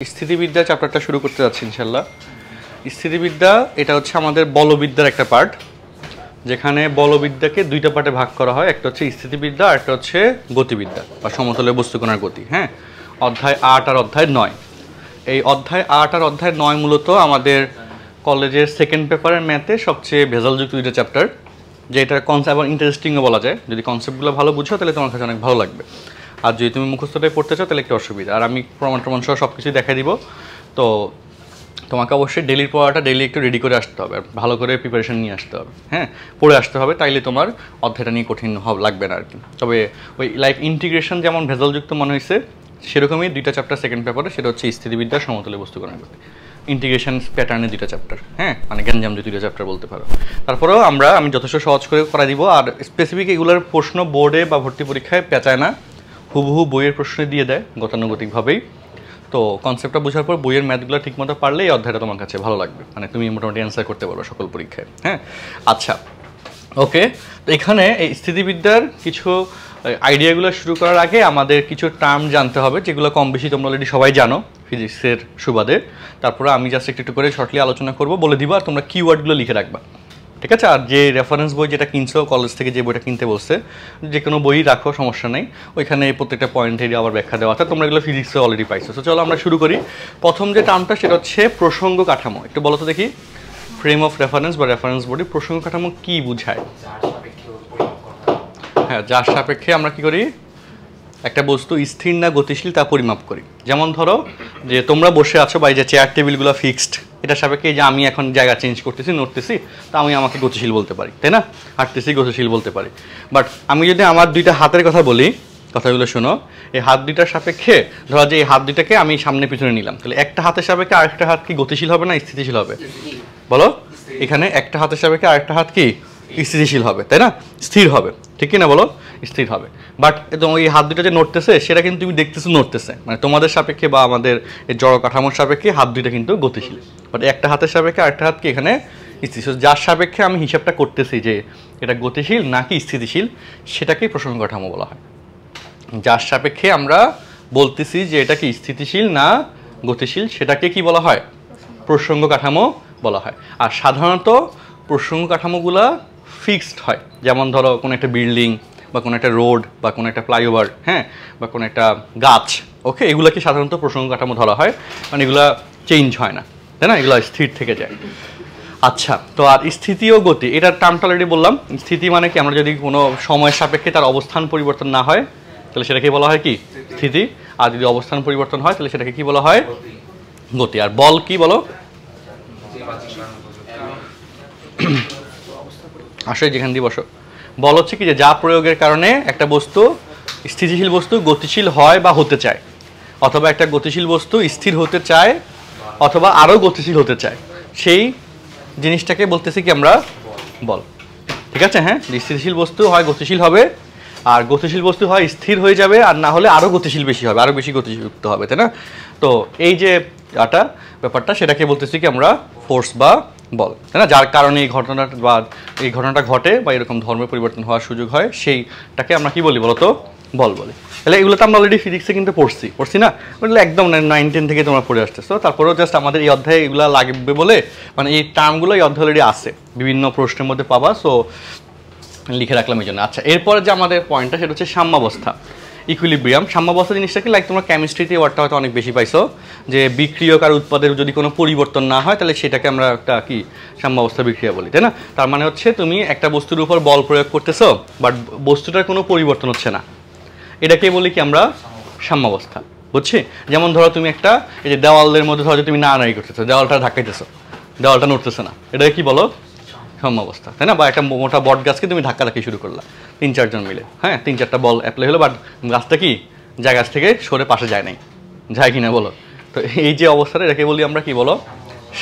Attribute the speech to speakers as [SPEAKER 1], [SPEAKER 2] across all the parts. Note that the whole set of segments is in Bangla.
[SPEAKER 1] স্থিতিবিদ্যা চ্যাপ্টারটা শুরু করতে যাচ্ছি ইনশাআল্লাহ। স্থিতিবিদ্যা এটা হচ্ছে আমাদের বলবিদ্যার একটা পার্ট, যেখানে বলবিদ্যাকে দুইটা পার্টে ভাগ করা হয়। একটা হচ্ছে স্থিতিবিদ্যা আর একটা হচ্ছে গতিবিদ্যা বা সমতলে বস্তুকণার গতি। হ্যাঁ, অধ্যায় 8 আর অধ্যায় 9। এই অধ্যায় 8 আর অধ্যায় 9 মূলত আমাদের কলেজের সেকেন্ড পেপারের ম্যাথে সবচেয়ে ভেজালযুক্ত দুইটা চ্যাপ্টার, যেটা কনসেপ্ট এবং ইন্টারেস্টিংও বলা যায়। যদি কনসেপ্টগুলো ভালো বুঝো তাহলে তোমার কাছে অনেক ভালো লাগবে, আর যদি তুমি মুখস্থটাই পড়তে চাও তাহলে একটু অসুবিধা। আর আমি প্রমাণ সহ সব কিছুই দেখাই দিব। তো তোমাকে অবশ্যই ডেলির পড়াটা ডেলি একটু রেডি করে আসতে হবে, আর ভালো করে প্রিপারেশন নিয়ে আসতে হবে। হ্যাঁ, পড়ে আসতে হবে, তাইলে তোমার অধ্যায়টা নিয়ে কঠিন লাগবে না আর কি। তবে ওই লাইক ইন্টিগ্রেশন যেমন ভেজালযুক্ত মনে হয়েছে, সেরকমই দুইটা চ্যাপ্টার সেকেন্ড পেপারে, সেটা হচ্ছে স্থিতিবিদ্যা সমতলে বস্তুকণার গতি। ইন্টিগ্রেশন প্যাটার্নের দুইটা চ্যাপ্টার, হ্যাঁ, মানে গ্যাঞ্জাম যে দুইটা চ্যাপ্টার বলতে পারো। তারপরেও আমি যথেষ্ট সহজ করে করা দিব। আর স্পেসিফিক এগুলোর প্রশ্ন বোর্ডে বা ভর্তি পরীক্ষায় পেঁচায় না, হুবহু বইয়ের প্রশ্নে দিয়ে দেয় গতানুগতিকভাবেই। তো কনসেপ্টটা বোঝার পর বইয়ের ম্যাথগুলো ঠিকমতো পারলে এই অধ্যায়টা তোমার কাছে ভালো লাগবে, মানে তুমি মোটামুটি অ্যান্সার করতে পারবে সকল পরীক্ষায়। হ্যাঁ, আচ্ছা, ওকে। তো এখানে এই স্থিতিবিদ্যার কিছু আইডিয়াগুলো শুরু করার আগে আমাদের কিছু টার্ম জানতে হবে, যেগুলো কম বেশি তোমরা অলরেডি সবাই জানো ফিজিক্সের সুবাদে। তারপরে আমি জাস্ট একটু করে শর্টলি আলোচনা করবো, বলে দিব, আর তোমরা কিওয়ার্ডগুলো লিখে রাখবা, ঠিক আছে? আর যে রেফারেন্স বই যেটা কিনছো কলেজ থেকে, যে বইটা কিনতে বলছে, যে কোনো বই রাখো, সমস্যা নেই। ওইখানে প্রত্যেকটা পয়েন্টেরই আবার ব্যাখ্যা দেওয়া আছে, তোমরা এগুলো ফিজিক্সে অলরেডি পাইছো। তো চলো আমরা শুরু করি। প্রথম যে টার্মটা সেটা হচ্ছে প্রসঙ্গ কাঠামো। একটু বলো তো দেখি, ফ্রেম অফ রেফারেন্স বা রেফারেন্স বডি, প্রসঙ্গ কাঠামো কি বুঝায়? হ্যাঁ, যার সাপেক্ষে আমরা কি করি, একটা বস্তু স্থির না গতিশীল তা পরিমাপ করি। যেমন ধরো যে তোমরা বসে আছো বা এই যে চেয়ার টেবিলগুলো ফিক্সড, এটা সাপেক্ষে যে আমি এখন জায়গা চেঞ্জ করতেছি, নড়তেছি, তা আমি আমাকে গতিশীল বলতে পারি, তাই না? হাঁটতেছি, গতিশীল বলতে পারি। বাট আমি যদি আমার দুইটা হাতের কথা বলি, কথাগুলো শোনো, এই হাত দুইটার সাপেক্ষে ধরো যে এই হাত দুইটাকে আমি সামনে পিছনে নিলাম, তাহলে একটা হাতের সাপেক্ষে আরেকটা হাত কি গতিশীল হবে না স্থিতিশীল হবে? বলো, এখানে একটা হাতের সাপেক্ষে আরেকটা হাত কি স্থিতিশীল হবে, তাই না? স্থির হবে, ঠিক কি না বলো? স্থির হবে। বাট ওই হাত দুটো যে নড়তেছে, সেটা কিন্তু তুমি দেখতেছো নড়তেছে, মানে তোমাদের সাপেক্ষে বা আমাদের এই জড় কাঠামোর সাপেক্ষে হাত দুইটা কিন্তু গতিশীল। বাট একটা হাতের সাপেক্ষে আরেকটা হাত কি এখানে স্থিতিশীল। যার সাপেক্ষে আমি হিসাবটা করতেছি যে এটা গতিশীল নাকি স্থিতিশীল, সেটাকেই প্রসঙ্গ কাঠামো বলা হয়। যার সাপেক্ষে আমরা বলতেছি যে এটা কি স্থিতিশীল না গতিশীল, সেটাকে কি বলা হয়? প্রসঙ্গ কাঠামো বলা হয়। আর সাধারণত প্রসঙ্গ কাঠামোগুলা ফিক্সড হয়। যেমন ধরো কোনো একটা বিল্ডিং বা কোনো একটা রোড বা কোনো একটা ফ্লাইওভার, হ্যাঁ, বা কোনো একটা গাছ, ওকে, এগুলোকে সাধারণত প্রসঙ্গ কাঠামো ধরা হয়, মানে এগুলা চেঞ্জ হয় না, তাই না? এগুলো স্থির থেকে যায়। আচ্ছা, তো আর স্থিতি ও গতি, এটার টার্মটা অলরেডি বললাম। স্থিতি মানে কি, আমরা যদি কোনো সময়ের সাপেক্ষে তার অবস্থান পরিবর্তন না হয় তাহলে সেটাকে বলা হয় কি? স্থিতি। আর যদি অবস্থান পরিবর্তন হয় তাহলে সেটাকে কি বলা হয়? গতি। আর বল কি বলো? আসলে যেখান দিয়ে বসো। বল হচ্ছে কি, যে যা প্রয়োগের কারণে একটা বস্তু, স্থিতিশীল বস্তু গতিশীল হয় বা হতে চায়, অথবা একটা গতিশীল বস্তু স্থির হতে চায় অথবা আরও গতিশীল হতে চায়, সেই জিনিসটাকে বলতেছি কি আমরা? বল। ঠিক আছে? হ্যাঁ, স্থিতিশীল বস্তু হয় গতিশীল হবে, আর গতিশীল বস্তু হয় স্থির হয়ে যাবে, আর না হলে আরও গতিশীল বেশি হবে, আরও বেশি গতিযুক্ত হবে, তাই না? তো এই যে ব্যাপারটা, সেটাকে বলতেছি কি আমরা? ফোর্স বা বল, তাই না? যার কারণে এই ঘটনাটা ঘটে বা এরকম ধর্মের পরিবর্তন হওয়ার সুযোগ হয়, সেইটাকে আমরা কি বলি বলো তো? বল বলি। তাহলে এগুলো তো আমরা অলরেডি ফিজিক্সে কিন্তু পড়ছি না? ওগুলো একদম 9-10 থেকে তোমরা পড়ে আসতেছো। তারপরেও জাস্ট আমাদের এই অধ্যায়ে এগুলো লাগবে বলে, মানে এই টার্মগুলো এই অধ্যায় অলরেডি আছে, বিভিন্ন প্রশ্নের মধ্যে পাবা, সো লিখে রাখলাম এই জন্য। আচ্ছা, এরপরে যে আমাদের পয়েন্টটা, সেটা হচ্ছে সাম্যাবস্থা, ইকুইলিব্রিয়াম। সাম্যাবস্থা জিনিসটা কি, লাইক তোমরা কেমিস্ট্রিতে ওয়ার্ডটা হয়তো অনেক বেশি পাইছো, যে বিক্রিয়ক আর উৎপাদের যদি কোনো পরিবর্তন না হয় তাহলে সেটাকে আমরা একটা কি সাম্যাবস্থা বিক্রিয়া বলি, তাই না? তার মানে হচ্ছে তুমি একটা বস্তুর উপর বল প্রয়োগ করতেছো, বাট বস্তুটার কোনো পরিবর্তন হচ্ছে না, এটাকে বলি কি আমরা? সাম্যাবস্থা। বুঝছি? যেমন ধরো তুমি একটা এই যে দেওয়ালের মধ্যে ধরো তুমি নাড়ানাড়ি করতেছো, দেওয়ালটা ধাক্কাইতেছো, দেওয়ালটা নড়তেছে না, এটাকে কি বলো? সাম্যাবস্থা, তাই না? বা একটা মোটা বট গাছকে তুমি ধাক্কি শুরু করলা 3-4 জন মিলে, হ্যাঁ, 3-4টা বল অ্যাপ্লাই হলো, বাট গাছটা কি গাছ থেকে সরে পাশে যায় নাই, যায় কিনা বলো? তো এই যে অবস্থাটা, এটাকে বলি আমরা কি বলো?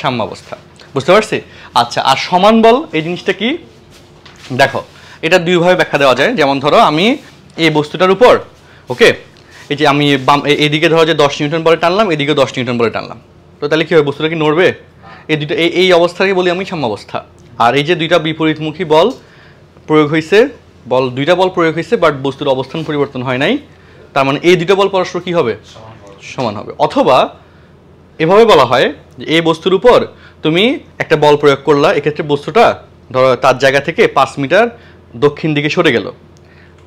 [SPEAKER 1] সাম্যাবস্থা। বুঝতে পারছি? আচ্ছা, আর সমান বল এই জিনিসটা কি? দেখো, এটা দুইভাবে ব্যাখ্যা দেওয়া যায়। যেমন ধরো আমি এই বস্তুটার উপর, ওকে, এই যে আমি এদিকে ধরো যে 10 নিউটন বলে টানলাম, এদিকে 10 নিউটন বলে টানলাম, তো তাহলে কি হবে? বস্তুটা কি নড়বে? এই দুটো এই অবস্থাকে বলি আমি সাম্যাবস্থা। আর এই যে দুইটা বিপরীতমুখী বল প্রয়োগ হয়েছে, দুইটা বল প্রয়োগ হয়েছে, বাট বস্তুর অবস্থান পরিবর্তন হয় নাই, তার মানে এই দুটো বল পরস্পর কি হবে? সমান হবে। অথবা এভাবে বলা হয় যে এই বস্তুর উপর তুমি একটা বল প্রয়োগ করলা, এক্ষেত্রে বস্তুটা ধরো তার জায়গা থেকে 5 মিটার দক্ষিণ দিকে সরে গেল।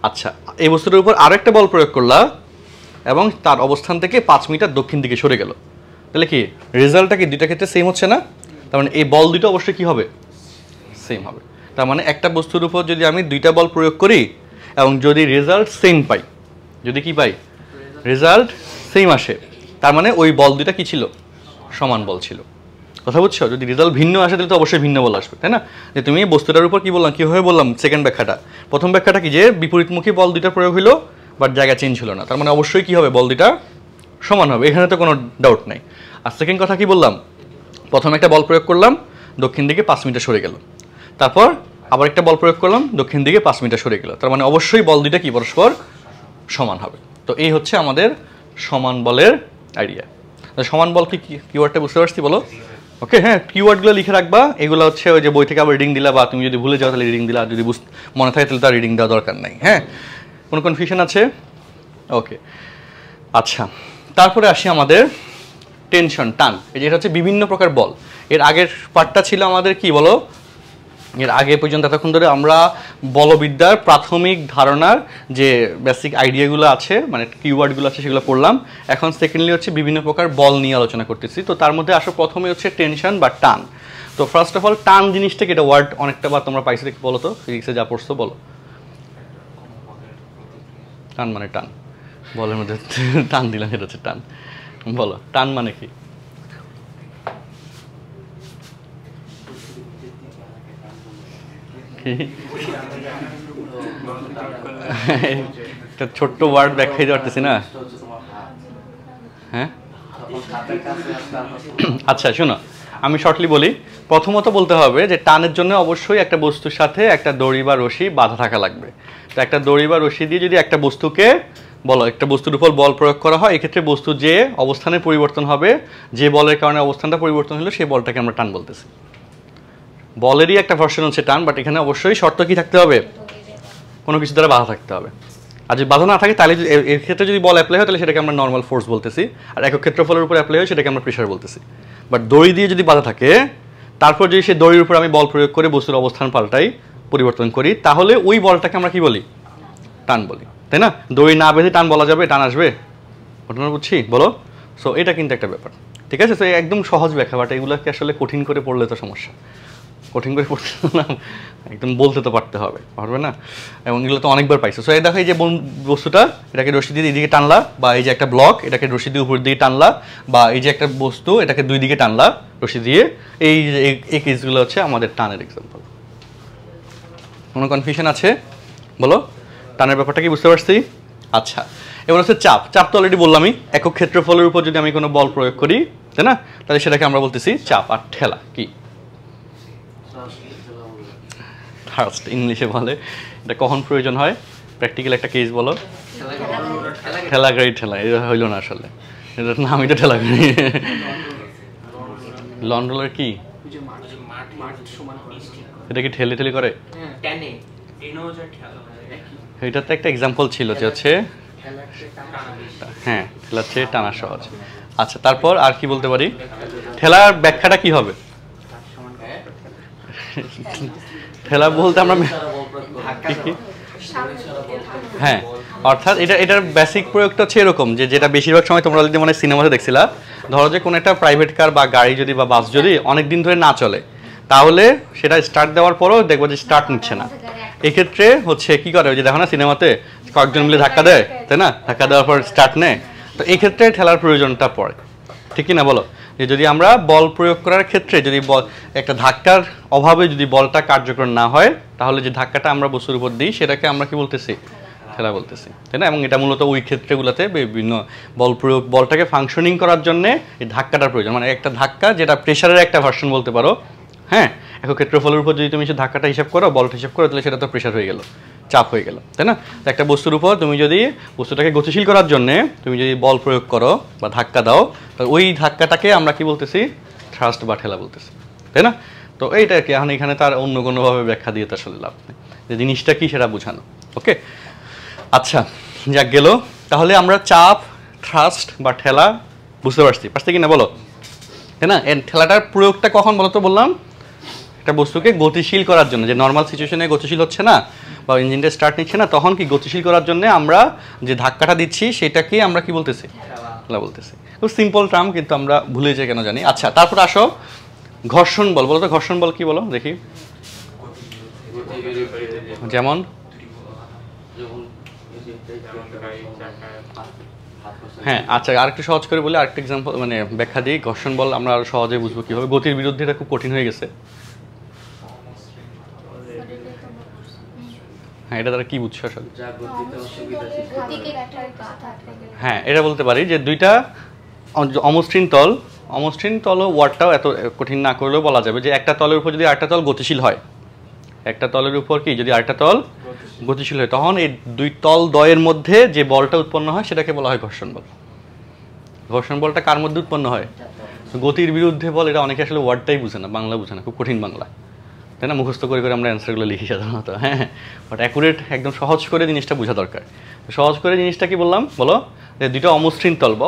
[SPEAKER 1] আচ্ছা, এই বস্তুটার উপর আরো একটা বল প্রয়োগ করলা এবং তার অবস্থান থেকে 5 মিটার দক্ষিণ দিকে সরে গেল, তাহলে কি রেজাল্টটা কি দুইটা ক্ষেত্রে সেম হচ্ছে না? তার মানে এই বল দুটো অবশ্যই কি হবে? সেম হবে। তার মানে একটা বস্তুর উপর যদি আমি দুইটা বল প্রয়োগ করি এবং যদি রেজাল্ট সেম পাই, যদি কি পাই রেজাল্ট সেম আসে, তার মানে ওই বল দুটা কি ছিল? সমান বল ছিল। কথা বুঝছো? যদি রেজাল্ট ভিন্ন আসে তাহলে তো অবশ্যই ভিন্ন বল আসবে, তাই না? যে তুমি বস্তুটার উপর কি বললাম, কীভাবে বললাম সেকেন্ড ব্যাখ্যাটা? প্রথম ব্যাখ্যাটা কি যে বিপরীতমুখী বল দুটা প্রয়োগ হলো বাট জায়গা চেঞ্জ হলো না, তার মানে অবশ্যই কি হবে? বল দুটা সমান হবে, এখানে তো কোনো ডাউট নাই। আর সেকেন্ড কথা কি বললাম, প্রথমে একটা বল প্রয়োগ করলাম, দক্ষিণ দিকে 5 মিটার সরে গেল, তারপর আবার একটা বল প্রয়োগ করলাম, দক্ষিণ দিকে 5 মিটার সরে গেল, তার মানে অবশ্যই বল দুইটা কি পরস্পর সমান হবে। তো এই হচ্ছে আমাদের সমান বলের আইডিয়া। সমান বল কি কিওয়ার্ডটা বুঝতে পারছি বলো? ওকে, হ্যাঁ, কিওয়ার্ডগুলো লিখে রাখবা। এগুলো হচ্ছে ওই যে বই থেকে আবার রিডিং দিলা, বা তুমি যদি ভুলে যাও তাহলে রিডিং দিলা, যদি মনে থাকে তাহলে তার রিডিং দেওয়া দরকার নাই। হ্যাঁ, কোনো কনফিউশন আছে? ওকে, আচ্ছা, তারপরে আসি আমাদের টেনশন, টান। এই যে এটা হচ্ছে বিভিন্ন প্রকার বল। এর আগের পার্টটা ছিল আমাদের কি বলো, এর আগে পর্যন্ত এতক্ষণ ধরে আমরা বলবিদ্যার প্রাথমিক ধারণার যে বেসিক আইডিয়াগুলো আছে, মানে কিওয়ার্ডগুলো আছে, সেগুলো পড়লাম। এখন সেকেন্ডলি হচ্ছে বিভিন্ন প্রকার বল নিয়ে আলোচনা করতেছি। তো তার মধ্যে আসলে প্রথমে হচ্ছে টেনশন বা টান। তো ফার্স্ট অফ অল টান জিনিসটাকে, এটা ওয়ার্ড অনেকটা বার তোমরা পাইছো, দেখি বলো তো, ফিজিক্সে যা পড়ছো বলো। টান মানে টান, বলের মধ্যে টান দিলাম, এটা হচ্ছে টান। বলো টান মানে কি? একটা ছোট্ট ওয়ার্ড ব্যাখ্যা দিতে পারতেছি না। হ্যাঁ, আচ্ছা শোনো, আমি শর্টলি বলি। প্রথমত বলতে হবে যে টানের জন্য অবশ্যই একটা বস্তুর সাথে একটা দড়ি বা রশি বাঁধা থাকা লাগবে। তো একটা দড়ি বা রশি দিয়ে যদি একটা বস্তুকে বলো, একটা বস্তুর উপর বল প্রয়োগ করা হয়, এক্ষেত্রে বস্তু যে অবস্থানে পরিবর্তন হবে, যে বলের কারণে অবস্থানটা পরিবর্তন হলো, সেই বলটাকে আমরা টান বলতেছি। বলেরই একটা ভার্সন হচ্ছে টান, বাট এখানে অবশ্যই শর্ত কি থাকতে হবে? কোনো কিছু দ্বারা বাধা থাকতে হবে। আর যদি বাধা না থাকে তাহলে এর ক্ষেত্রে যদি বল অ্যাপ্লাই হয় তাহলে সেটাকে আমরা নর্মাল ফোর্স বলতেছি, আর একক ক্ষেত্রফলের উপর অ্যাপ্লাই হয় সেটাকে আমরা প্রেশার বলতেছি। বাট দড়ি দিয়ে যদি বাধা থাকে, তারপর যদি সেই দড়ির উপর আমি বল প্রয়োগ করে বস্তুর অবস্থান পাল্টাই, পরিবর্তন করি, তাহলে ওই বলটাকে আমরা কি বলি? টান বলি, তাই না? দড়ি না বেঁধে টান বলা যাবে? টান আসবে? ঘটনা বুঝছি বলো? সো এটা কিন্তু একটা ব্যাপার, ঠিক আছে? তো একদম সহজ ব্যাখ্যা, বাট এগুলোকে আসলে কঠিন করে পড়লে তো সমস্যা। কঠিন করে পড়তে না, একদম বলতে তো পারতে হবে, পারবে না? এবং এগুলো তো অনেকবার পাইছো। সো এই দেখো, এই যে বস্তুটা, এটাকে রশি দিয়ে এদিকে টানলা, বা এই যে একটা ব্লক, এটাকে রশি দিয়ে উপর দিকে টানলা, বা এই যে একটা বস্তু, এটাকে দুই দিকে টানলা রশি দিয়ে, এই কেসগুলো হচ্ছে আমাদের টানের এক্সাম্পল। কোনো কনফিউশন আছে বলো? টানের ব্যাপারটা কি বুঝতে পারছি? আচ্ছা, এবার হচ্ছে চাপ। চাপ তো অলরেডি বললামই, একক ক্ষেত্রফলের উপর যদি আমি কোনো বল প্রয়োগ করি, তাই না, তাহলে সেটাকে আমরা বলতেছি চাপ। আর ঠেলা কি? থার্স্ট ইংলিশে বলে। এটা কখন প্রয়োজন হয়? প্র্যাকটিক্যাল একটা কেস বলো। ঠেলা গাড়ি ঠেলা, এটা হইল না আসলে, এটার নামই তো ঠেলা গাড়ি। লন রোলার কি? এটা কি ঠেলে ঠেলে করে? এটা তো একটা এক্সাম্পল ছিল যে হচ্ছে, হ্যাঁ, ঠেলার চেয়ে টানা সহজ। আচ্ছা, তারপর আর কি বলতে পারি? ঠেলার ব্যাখ্যাটা কি হবে? ঠেলা বলতে আমরা হ্যাঁ, অর্থাৎ এটার বেসিক প্রয়োগটা হচ্ছে এরকম যে, যেটা বেশিরভাগ সময় তোমরা যদি মানে সিনেমাতে দেখছিলা, ধরো যে কোনো একটা প্রাইভেট কার বা গাড়ি যদি বা বাস যদি অনেক দিন ধরে না চলে, তাহলে সেটা স্টার্ট দেওয়ার পরও দেখবো যে স্টার্ট নিচ্ছে না। এক্ষেত্রে হচ্ছে কি করে, ওই যে দেখো না সিনেমাতে কয়েকজন মিলে ধাক্কা দেয়, তাই না? ধাক্কা দেওয়ার পর স্টার্ট নেয়। তো এই ক্ষেত্রে ঠেলার প্রয়োজনটা পড়ে, ঠিক কি না বলো? যে যদি আমরা বল প্রয়োগ করার ক্ষেত্রে যদি একটা ধাক্কার অভাবে যদি বলটা কার্যকর না হয়, তাহলে যে ধাক্কাটা আমরা বস্তুর উপর দিই সেটাকে আমরা কি বলতেছি? ঠেলা বলতেছি, তাই না? এবং এটা মূলত ওই ক্ষেত্রগুলোতে বিভিন্ন বল প্রয়োগ, বলটাকে ফাংশনিং করার জন্য এই ধাক্কাটার প্রয়োজন। মানে একটা ধাক্কা যেটা প্রেশারের একটা ভার্সন বলতে পারো। হ্যাঁ, একক ক্ষেত্রফলের উপর যদি তুমি সে ধাক্কাটা হিসাব করো, বলটা হিসাব করো, তাহলে সেটা তো প্রেশার হয়ে গেল, চাপ হয়ে গেল, তাই না? তো একটা বস্তুর উপর তুমি যদি বস্তুটাকে গতিশীল করার জন্যে তুমি যদি বল প্রয়োগ করো বা ধাক্কা দাও, তাহলে ওই ধাক্কাটাকে আমরা কি বলতেছি? থ্রাস্ট বা ঠেলা বলতেছি, তাই না? তো এইটা কি, এখন এখানে তার অন্য কোনোভাবে ব্যাখ্যা দিয়ে তো আসলে লাভ নেই, যে জিনিসটা কি সেটা বোঝানো। ওকে, আচ্ছা, যাক গেল। তাহলে আমরা চাপ, থ্রাস্ট বা ঠেলা বুঝতে পারছি কি না বলো? তাই না? ঠেলাটার প্রয়োগটা কখন বলতো বললাম, একটা বস্তুকে গতিশীল করার জন্য, যে নর্মাল সিচুয়েশনে গতিশীল হচ্ছে না বা ইঞ্জিনটা স্টার্ট নিচ্ছে না, তখন কি গতিশীল করার জন্য আমরা যে ধাক্কাটা দিচ্ছি সেটাকে আমরা কি বলতেছি, ঠেলা বলতেছি। খুব সিম্পল টার্ম, কিন্তু আমরা ভুলে যাই কেন জানি। আচ্ছা, তারপর আসো ঘর্ষণ বল। বলো তো ঘর্ষণ বল কি, বলো দেখি। যেমন হ্যাঁ, আচ্ছা আরেকটু সহজ করে বলি, আরেকটা এক্সাম্পল মানে ব্যাখ্যা দিই। ঘর্ষণ বল আমরা আরো সহজে বুঝবো কিভাবে। গতির বিরুদ্ধে এটা খুব কঠিন হয়ে গেছে। হ্যাঁ, এটা তারা কি বুঝছো আসলে? হ্যাঁ, এটা বলতে পারি যে দুইটা অমসৃণ তল, অমসৃণ তল ওয়ার্ডটাও এত কঠিন না করলেও বলা যাবে যে একটা তলের উপর যদি আরেকটা তল গতিশীল হয়, একটা তলের উপর কি যদি আরেকটা তল গতিশীল হয়, তখন এই দুই তল দ্বয়ের মধ্যে যে বলটা উৎপন্ন হয় সেটাকে বলা হয় ঘর্ষণ বল। ঘর্ষণ বলটা কার মধ্যে উৎপন্ন হয়? গতির বিরুদ্ধে বল। এটা অনেকে আসলে ওয়ার্ডটাই বুঝে না, বাংলা বুঝে না, খুব কঠিন বাংলা, তাই না? মুখস্থ করে করে আমরা অ্যান্সারগুলো লিখি সাধারণত। হ্যাঁ, বাট অ্যাকুরেট একদম সহজ করে জিনিসটা বোঝা দরকার। সহজ করে জিনিসটা কি বললাম বলো, যে দুইটা অমসৃণ তল বা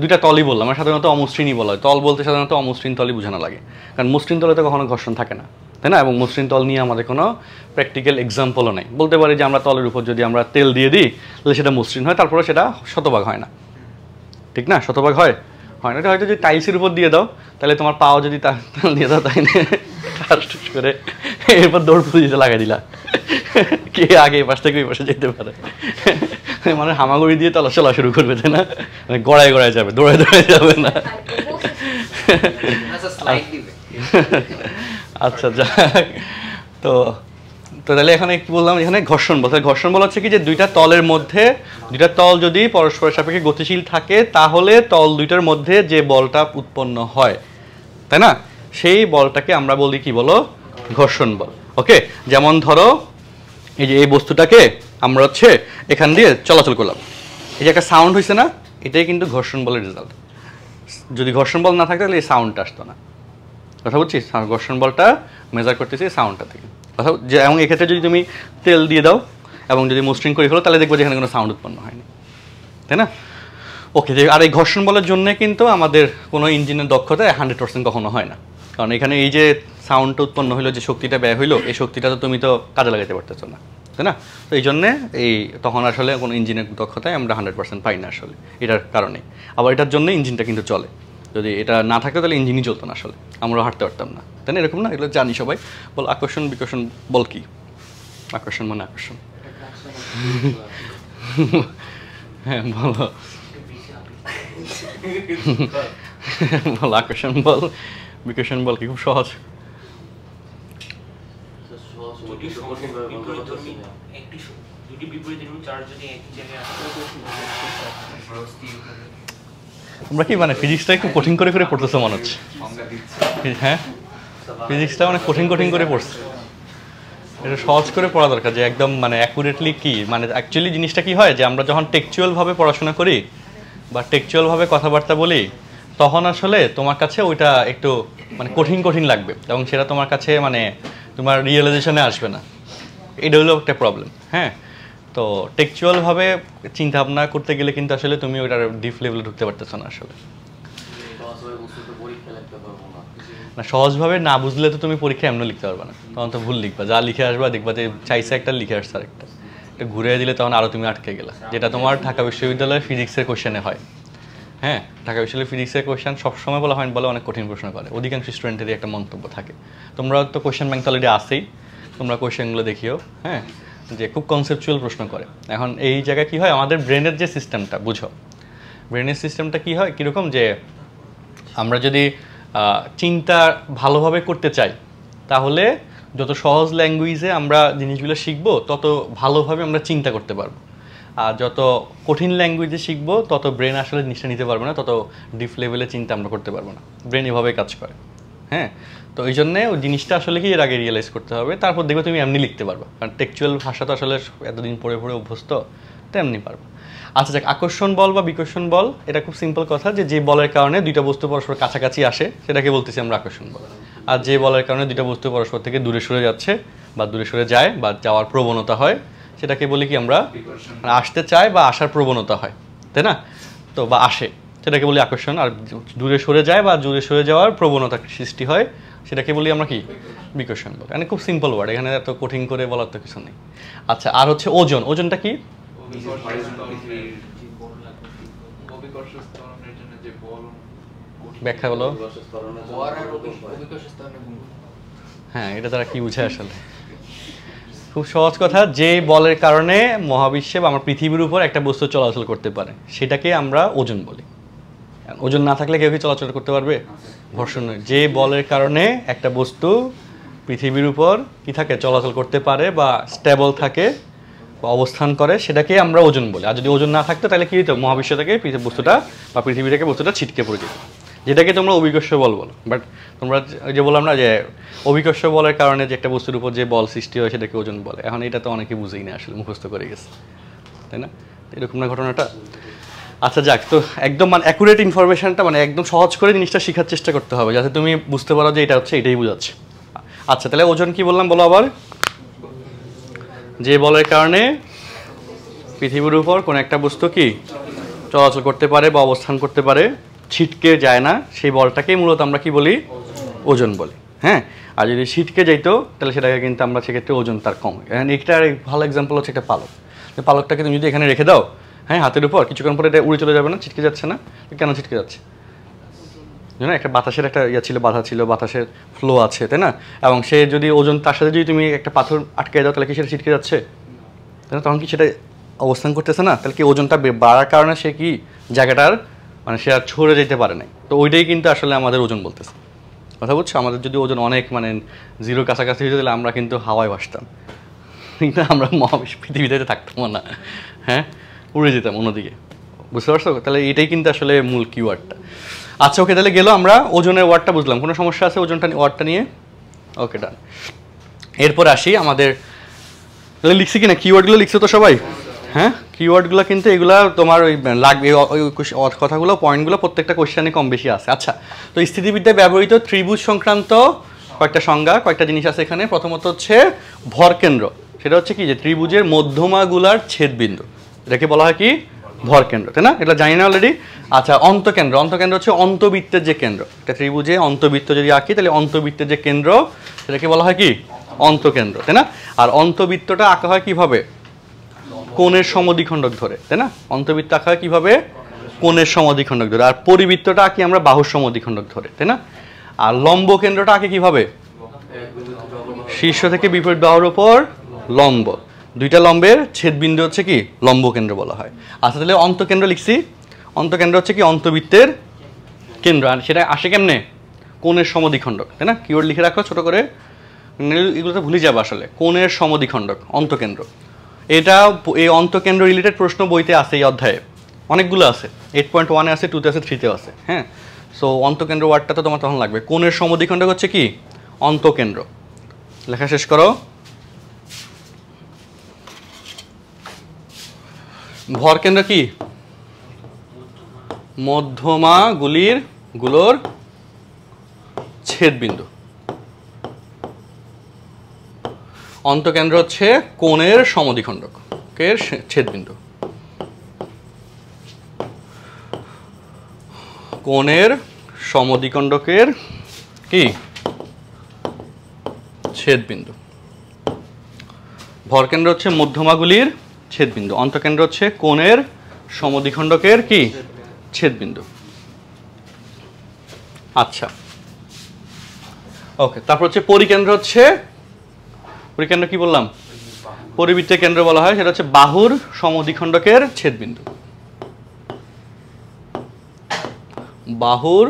[SPEAKER 1] দুইটা তলই বললাম, আমরা সাধারণত অমসৃণই বলা হয়। তল বলতে সাধারণত অমসৃণ তলই বোঝানো লাগে, কারণ মসৃণ তলে তো কখনো ঘর্ষণ থাকে না, তাই না? এবং মসৃণ তল নিয়ে আমাদের কোনো প্র্যাকটিক্যাল এক্সাম্পলও নেই। বলতে পারি যে আমরা তলের উপর যদি আমরা তেল দিয়ে দিই তাহলে সেটা মসৃণ হয়, তারপরে সেটা শতভাগ হয় না, ঠিক না? শতভাগ হয় হয় না। এটা হয়তো যদি টাইলসের উপর দিয়ে দাও তাহলে তোমার পাও যদি তেল দিয়ে দাও, তাই না করে এরপর দৌড় পুজিতে লাগাই দিলা, কে আগে এই পাশ থেকে ওই পাশে যেতে পারে, মানে হামাগুড়ি দিয়ে তলা চলা শুরু করবে, তাই না? মানে গড়ায় গড়ায় যাবে, দৌড়ায় দৌড়ায় যাবে না। আচ্ছা যাক, তো তাহলে এখানে কি বললাম, এখানে ঘর্ষণ বল। ঘর্ষণ বল হচ্ছে কি যে দুইটা তলের মধ্যে, দুইটা তল যদি পরস্পরের সাপেক্ষে গতিশীল থাকে তাহলে তল দুইটার মধ্যে যে বলটা উৎপন্ন হয়, তাই না, সেই বলটাকে আমরা বলি কি বলো, ঘর্ষণ বল। ওকে, যেমন ধরো এই যে এই বস্তুটাকে আমরা হচ্ছে এখান দিয়ে চলাচল করলাম, এই যে একটা সাউন্ড হয়েছে না, এটাই কিন্তু ঘর্ষণ বলের রেজাল্ট। যদি ঘর্ষণ বল না থাকে তাহলে এই সাউন্ডটা আসতো না। কথা বুঝছিস? ঘর্ষণ বলটা মেজার করতেছি সাউন্ডটা থেকে। কথা যে এবং এক্ষেত্রে যদি তুমি তেল দিয়ে দাও এবং যদি মসৃণ করে ফেলো তাহলে দেখবো যে এখানে কোনো সাউন্ড উৎপন্ন হয়নি, তাই না? ওকে, আর এই ঘর্ষণ বলের জন্য কিন্তু আমাদের কোনো ইঞ্জিনের দক্ষতা 100% কখনো হয় না, কারণ এখানে এই যে সাউন্ডটা উৎপন্ন হলো, যে শক্তিটা ব্যয় হইলো, এই শক্তিটা তো তুমি তো কাজে লাগাতে পারতেছো না, তাই না? তো এই জন্যে এই তখন আসলে কোনো ইঞ্জিনের দক্ষতায় আমরা 100% পাই না আসলে, এটার কারণে। আবার এটার জন্য ইঞ্জিনটা কিন্তু চলে, যদি এটা না থাকতো তাহলে ইঞ্জিনই চলতো না আসলে, আমরাও হাঁটতে পারতাম না, তাই না? এরকম না, এগুলো জানি সবাই। বল আকর্ষণ বিকর্ষণ বল কি? আকর্ষণ মানে আকর্ষণ। হ্যাঁ বলো, বল আকর্ষণ বল বিকর্ষণ বল কি? খুব সহজ। আমরা কি মানে ফিজিক্সটা একটু কঠিন করে করে পড়তেছো মনে হচ্ছে? হ্যাঁ, ফিজিক্সটা অনেক কঠিন কঠিন করে পড়ছে, এটা সহজ করে পড়া দরকার, যে একদম মানে অ্যাকুরেটলি কি মানে অ্যাকচুয়ালি জিনিসটা কি হয়, যে আমরা যখন টেকচুয়ালভাবে পড়াশোনা করি বা টেকচুয়ালভাবে কথাবার্তা বলি তখন আসলে তোমার কাছে ওইটা একটু মানে কঠিন কঠিন লাগবে এবং সেটা তোমার কাছে মানে তোমার রিয়েলাইজেশনে আসবে না, এটা হলো একটা প্রবলেম। হ্যাঁ, তো টেকচুয়ালভাবে চিন্তা ভাবনা করতে গেলে কিন্তু আসলে তুমি ওইটার ডিপ লেভেলে ঢুকতে পারতেছো না আসলে। না, সহজভাবে না বুঝলে তো তুমি পরীক্ষা এমনি লিখতে পারবে না, তখন তো ভুল লিখবা, যা লিখে আসবা দেখবা যে চাইছে একটা লিখে আসছে আরেকটা, এটা ঘুরে দিলে তখন আরও তুমি আটকে গেলা, যেটা তোমার ঢাকা বিশ্ববিদ্যালয়ের ফিজিক্সের কোশ্চেনে হয়। হ্যাঁ, ঢাকা বিশ্ববিদ্যালয়ের ফিজিক্সের কোশ্চেন সবসময় বলা হয় বলে অনেক কঠিন প্রশ্ন করে, অধিকাংশ স্টুডেন্টেরই একটা মন্তব্য থাকে। তোমরা তো কোশ্চেন ব্যাংক অলরেডি আসেই, তোমরা কোশ্চেনগুলো দেখিও। হ্যাঁ, যে খুব কনসেপচুয়াল প্রশ্ন করে। এখন এই জায়গায় কী হয়, আমাদের ব্রেনের যে সিস্টেমটা বুঝো, ব্রেনের সিস্টেমটা কী হয় কীরকম, যে আমরা যদি চিন্তা ভালোভাবে করতে চাই তাহলে যত সহজ ল্যাঙ্গুয়েজে আমরা জিনিসগুলো শিখবো তত ভালোভাবে আমরা চিন্তা করতে পারবো, আর যত কঠিন ল্যাঙ্গুয়েজে শিখবো তত ব্রেন আসলে জিনিসটা নিতে পারবে না, তত ডিপ লেভেলে চিন্তা আমরা করতে পারবো না। ব্রেন এভাবেই কাজ করে। হ্যাঁ, তো এই জন্যে ওই জিনিসটা আসলে কি এর আগে রিয়েলাইজ করতে হবে, তারপর দেখবে তুমি এমনি লিখতে পারবা, কারণ টেকচুয়াল ভাষা তো আসলে এতদিন পড়ে পড়ে অভ্যস্ত, তো এমনি পারবা। আচ্ছা যাক, আকর্ষণ বল বা বিকর্ষণ বল এটা খুব সিম্পল কথা, যে বলের কারণে দুইটা বস্তু পরস্পর কাছাকাছি আসে সেটাকে বলতেছি আমরা আকর্ষণ বল, আর যে বলের কারণে দুইটা বস্তু পরস্পর থেকে দূরে সরে যাচ্ছে বা দূরে সরে যায় বা যাওয়ার প্রবণতা হয় সেটাকে বলি কি আমরা, আসতে চায় বা আসার প্রবণতা হয়, তাই না? তো বা আসে, তো সেটাকে বলি আকর্ষণ। আর দূরে সরে যায় বা দূরে সরে যাওয়ার প্রবণতা সৃষ্টি হয়, সেটাকে বলি আমরা কি, বিকর্ষণ বলি। মানে খুব সিম্পল ওয়ার্ড, এখানে এত কঠিন করে বলার তো কিছু নেই। আচ্ছা, আর হচ্ছে ওজন। ওজনটা কি? ব্যাখ্যা বলো। হ্যাঁ, এটা তারা কি বুঝে আসলে? খুব সহজ কথা, যে বলের কারণে মহাবিশ্বে বা আমার পৃথিবীর উপর একটা বস্তু চলাচল করতে পারে সেটাকে আমরা ওজন বলি। ওজন না থাকলে কেউ কি চলাচল করতে পারবে? ঘর্ষণ নয়। যে বলের কারণে একটা বস্তু পৃথিবীর উপর কি থাকে, চলাচল করতে পারে বা স্টেবল থাকে বা অবস্থান করে, সেটাকে আমরা ওজন বলি। আর যদি ওজন না থাকতো তাহলে কি হতো, মহাবিশ্ব থেকে বস্তুটা বা পৃথিবী থেকে বস্তুটা ছিটকে পড়ে যেত, যেটাকে তোমরা অভিকর্ষ বল বলো। বাট তোমরা যে বললাম না যে অভিকর্ষ বলের কারণে যে একটা বস্তুর উপর যে বল সৃষ্টি হয় সেটাকে ওজন বলে। এখন এটা তো অনেকে বুঝেই না আসলে, মুখস্থ করে গেছে, তাই না? এরকম না ঘটনাটা? আচ্ছা যাক, তো একদম মানে অ্যাকুরেট ইনফরমেশনটা মানে একদম সহজ করে জিনিসটা শেখার চেষ্টা করতে হবে, যাতে তুমি বুঝতে পারো যে এটা হচ্ছে এটাই বোঝাচ্ছে। আচ্ছা, তাহলে ওজন কি বললাম বলো আবার? যে বলের কারণে পৃথিবীর উপর কোনো একটা বস্তু কি চলাচল করতে পারে বা অবস্থান করতে পারে, ছিটকে যায় না, সেই বলটাকেই মূলত আমরা কি বলি, ওজন বলি। হ্যাঁ, আর যদি ছিটকে যাইতো তাহলে সেটাকে কিন্তু আমরা সেক্ষেত্রে ওজন তার কম। এটার ভালো এক্সাম্পল হচ্ছে একটা পালক। পালকটাকে তুমি যদি এখানে রেখে দাও, হ্যাঁ, হাতের উপর, কিছুক্ষণ পরে এটা উড়ে চলে যাবে না? ছিটকে যাচ্ছে না? কেন ছিটকে যাচ্ছে? জানো, একটা বাতাসের একটা ইয়ে ছিল, বাধা ছিল, বাতাসের ফ্লো আছে, তাই না? এবং সে যদি ওজন, তার সাথে যদি তুমি একটা পাথর আটকে দাও তাহলে কি সেটা ছিটকে যাচ্ছে? তাই না? তখন কি সেটা অবস্থান করতেছে না? তাহলে কি ওজনটা বাড়ার কারণে সে কি জায়গাটার মানে সে আর ছড়ে যেতে পারে নাই। তো ওইটাই কিন্তু আসলে আমাদের ওজন বলতেছে। কথা বুঝছো? আমাদের যদি ওজন অনেক মানে জিরোর কাছাকাছি হয়ে যেত তাহলে আমরা কিন্তু হাওয়ায় ভাসতাম, কিন্তু আমরা মহাবিশ্ব পৃথিবীতে থাকতাম না, হ্যাঁ, উড়ে যেতাম অন্যদিকে। বুঝতে পারছো? তাহলে এটাই কিন্তু আসলে মূল কিওয়ার্ডটা। আচ্ছা ওকে, তাহলে গেল, আমরা ওজনের ওয়ার্ডটা বুঝলাম। কোনো সমস্যা আছে ওজনটা ওয়ার্ডটা নিয়ে? ওকে, ডান। এরপর আসি আমাদের, তাহলে লিখছি কিনা কিওয়ার্ডগুলো? লিখছো তো সবাই? হ্যাঁ, কিওয়ার্ডগুলো কিন্তু এগুলা তোমার ওই লাগবে, ওই কথাগুলো, পয়েন্টগুলো প্রত্যেকটা কোশ্চেনে কম বেশি আছে। আচ্ছা, তো স্থিতিবিদ্যায় ব্যবহৃত ত্রিভুজ সংক্রান্ত কয়েকটা সংজ্ঞা, কয়েকটা জিনিস আছে এখানে। প্রথমত হচ্ছে ভরকেন্দ্র। সেটা হচ্ছে কি, যে ত্রিভুজের মধ্যমাগুলার ছেদবিন্দু, এটাকে বলা হয় কি, ভরকেন্দ্র, তাই না? এটা জানি না অলরেডি। আচ্ছা, অন্তকেন্দ্র। অন্তকেন্দ্র হচ্ছে অন্তবৃত্তের যে কেন্দ্র, একটা ত্রিভুজে অন্তবৃত্ত যদি আঁকি তাহলে অন্তবৃত্তের যে কেন্দ্র সেটাকে বলা হয় কি, অন্তকেন্দ্র, তাই না? আর অন্তবৃত্তটা আঁকা হয় কিভাবে, কোণের সমদ্বিখণ্ডক ধরে, তাই না? অন্তবৃত্ত আঁকা হয় কিভাবে, কোণের সমদ্বিখণ্ডক ধরে। আর পরিবৃত্তটা আঁকি আমরা বাহুর সমদ্বিখণ্ডক ধরে, তাই না? আর লম্ব কেন্দ্রটা আঁকে কিভাবে, শীর্ষ থেকে বিপরীত বাহুর উপর লম্ব, দুইটা লম্বের ছেদবিন্দু হচ্ছে কি লম্ব কেন্দ্র বলা হয়। আচ্ছা, তাহলে অন্তকেন্দ্র লিখছি। অন্তকেন্দ্র হচ্ছে কি, অন্তবৃত্তের কেন্দ্র। আর সেটা আসে কেমনে, কোণের সমদ্বিখণ্ডক, তাই না? কিওয়ার্ড লিখে রাখো ছোট করে, এগুলো তো ভুলে যাবে আসলে। কোণের সমদ্বিখণ্ডক, অন্তকেন্দ্র। এটা এই অন্তকেন্দ্র রিলেটেড প্রশ্ন বইতে আছে, এই অধ্যায়ে অনেকগুলো আছে। 8.1-এ আছে, 2-তে আছে, 3-তেও আছে। হ্যাঁ, সো অন্তকেন্দ্র ওয়ার্ডটা তো তোমার তখন লাগবে। কোণের সমদ্বিখণ্ডক হচ্ছে কি, অন্তকেন্দ্র। লেখা শেষ করো। ভরকেন্দ্র কি, গুলোর ছেদবিন্দু। অন্তকেন্দ্র হচ্ছে কোণের সমদ্বিখণ্ডকের ছেদবিন্দু। কোণের সমদ্বিখণ্ডকের কি, ছেদবিন্দু। ভরকেন্দ্র হচ্ছে মধ্যমাগুলির ছেদবিন্দু। অন্তকেন্দ্র হচ্ছে কোণের সমদ্বিখণ্ডকের কি, ছেদবিন্দু। আচ্ছা, ওকে। তারপর হচ্ছে পরিকেন্দ্র। হচ্ছে পরিকেন্দ্র কি বললাম, পরিবৃত্তের কেন্দ্র বলা হয়, সেটা হচ্ছে বাহুর সমদ্বিখণ্ডকের ছেদবিন্দু। বাহুর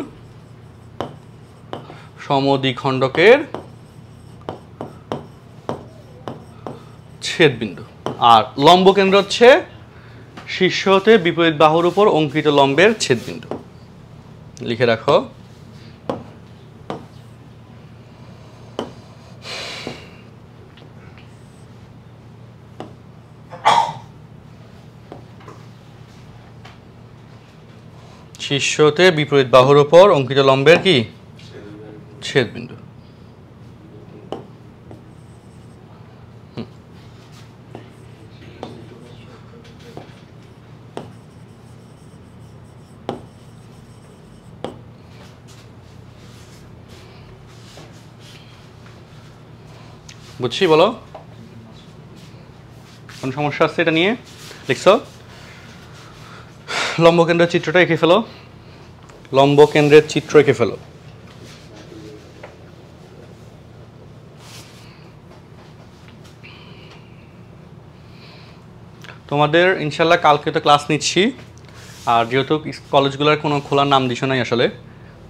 [SPEAKER 1] সমদ্বিখণ্ডকের ছেদবিন্দু। আর লম্ব কেন্দ্র হচ্ছে শীর্ষ হতে বিপরীত বাহুর উপর অঙ্কিত লম্বের ছেদবিন্দু। লিখে রাখো। শীর্ষ হতে বিপরীত বাহুর উপর অঙ্কিত লম্বের কি, ছেদবিন্দু। বুঝছি, বলো কোন সমস্যা আছে এটা নিয়ে? লিখছো? লম্ব কেন্দ্রের চিত্রটা এঁকে ফেলো, লম্ব কেন্দ্রের চিত্র এঁকে ফেলো। তোমাদের ইনশাল্লাহ কালকে তো ক্লাস নিচ্ছি, আর যেহেতু কলেজগুলোর কোনো খোলার নাম দিছো নাই আসলে,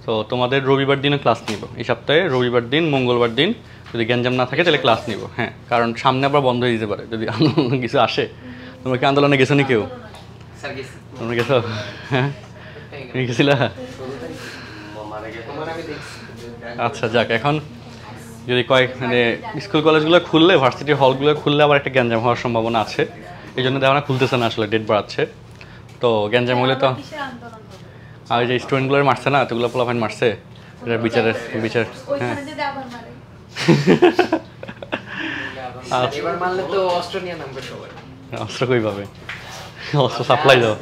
[SPEAKER 1] তো তোমাদের রবিবার দিনও ক্লাস নিব এই সপ্তাহে। রবিবার দিন, মঙ্গলবার দিন যদি গ্যাঞ্জাম না থাকে তাহলে ক্লাস নিব। হ্যাঁ, কারণ সামনে আবার বন্ধ হয়ে যেতে পারে যদি আন্দোলন কিছু আসে। তোমরা কি আন্দোলনে গেছো নি কেউ? তোমরা গেছো? হ্যাঁ, গেছিলা? আচ্ছা যাক, এখন যদি কয়েক মানে স্কুল কলেজগুলো খুললে, ভার্সিটি হলগুলো খুললে আবার একটা গ্যাঞ্জাম হওয়ার সম্ভাবনা আছে। এই জন্য দেখো না খুলতেছে না আসলে, ডেট বাড়াচ্ছে। তো গ্যাঞ্জাম হলে তো আর যে স্টুডেন্টগুলো মারছে না, এতগুলো পোলাপাইন মারছে, এটা বিচারের বিচার। হ্যাঁ অস্ত্র কই পাবে? অস্ত্র সাপ্লাই দাও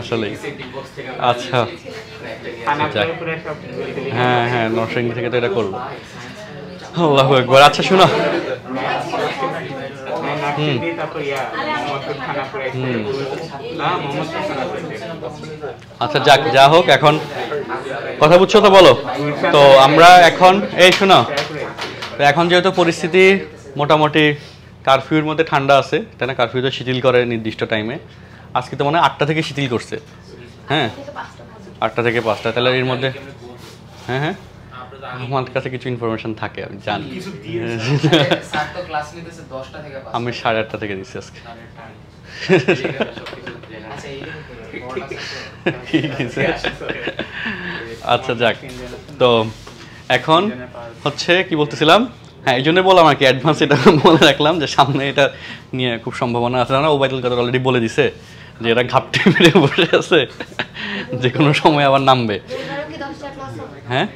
[SPEAKER 1] আসলে। আচ্ছা হ্যাঁ হ্যাঁ, নরসিংদী থেকে তো এটা করবো। আল্লাহু আকবার। আচ্ছা শোনো, আচ্ছা যাক, যা হোক, এখন কথা বুঝছো তো বলো। তো আমরা এখন এই শোনো, এখন যেহেতু পরিস্থিতি মোটামুটি কারফিউর মধ্যে ঠান্ডা আছে, তাই না? কারফিউ তো শিথিল করে নির্দিষ্ট টাইমে। আজকে তো মনে হয় 8টা থেকে শিথিল করছে। হ্যাঁ 8টা থেকে 5টা, তাহলে এর মধ্যে হ্যাঁ হ্যাঁ আমার কাছে কিছু ইনফরমেশন থাকে, আমি জানি। আমি 8:30 থেকে দিচ্ছি আজকে। আচ্ছা যাক, তো এখন হচ্ছে কি বলতেছিলাম, হ্যাঁ এই জন্য বললাম আর কি, অ্যাডভান্স এটা বলে রাখলাম যে সামনে এটা নিয়ে খুব সম্ভাবনা আছে। না ওবায়দুল কাদের অলরেডি বলে দিছে যে এরা ঘাপটি মেরে বসে আছে, যে কোনো সময় আবার নামবে। হ্যাঁ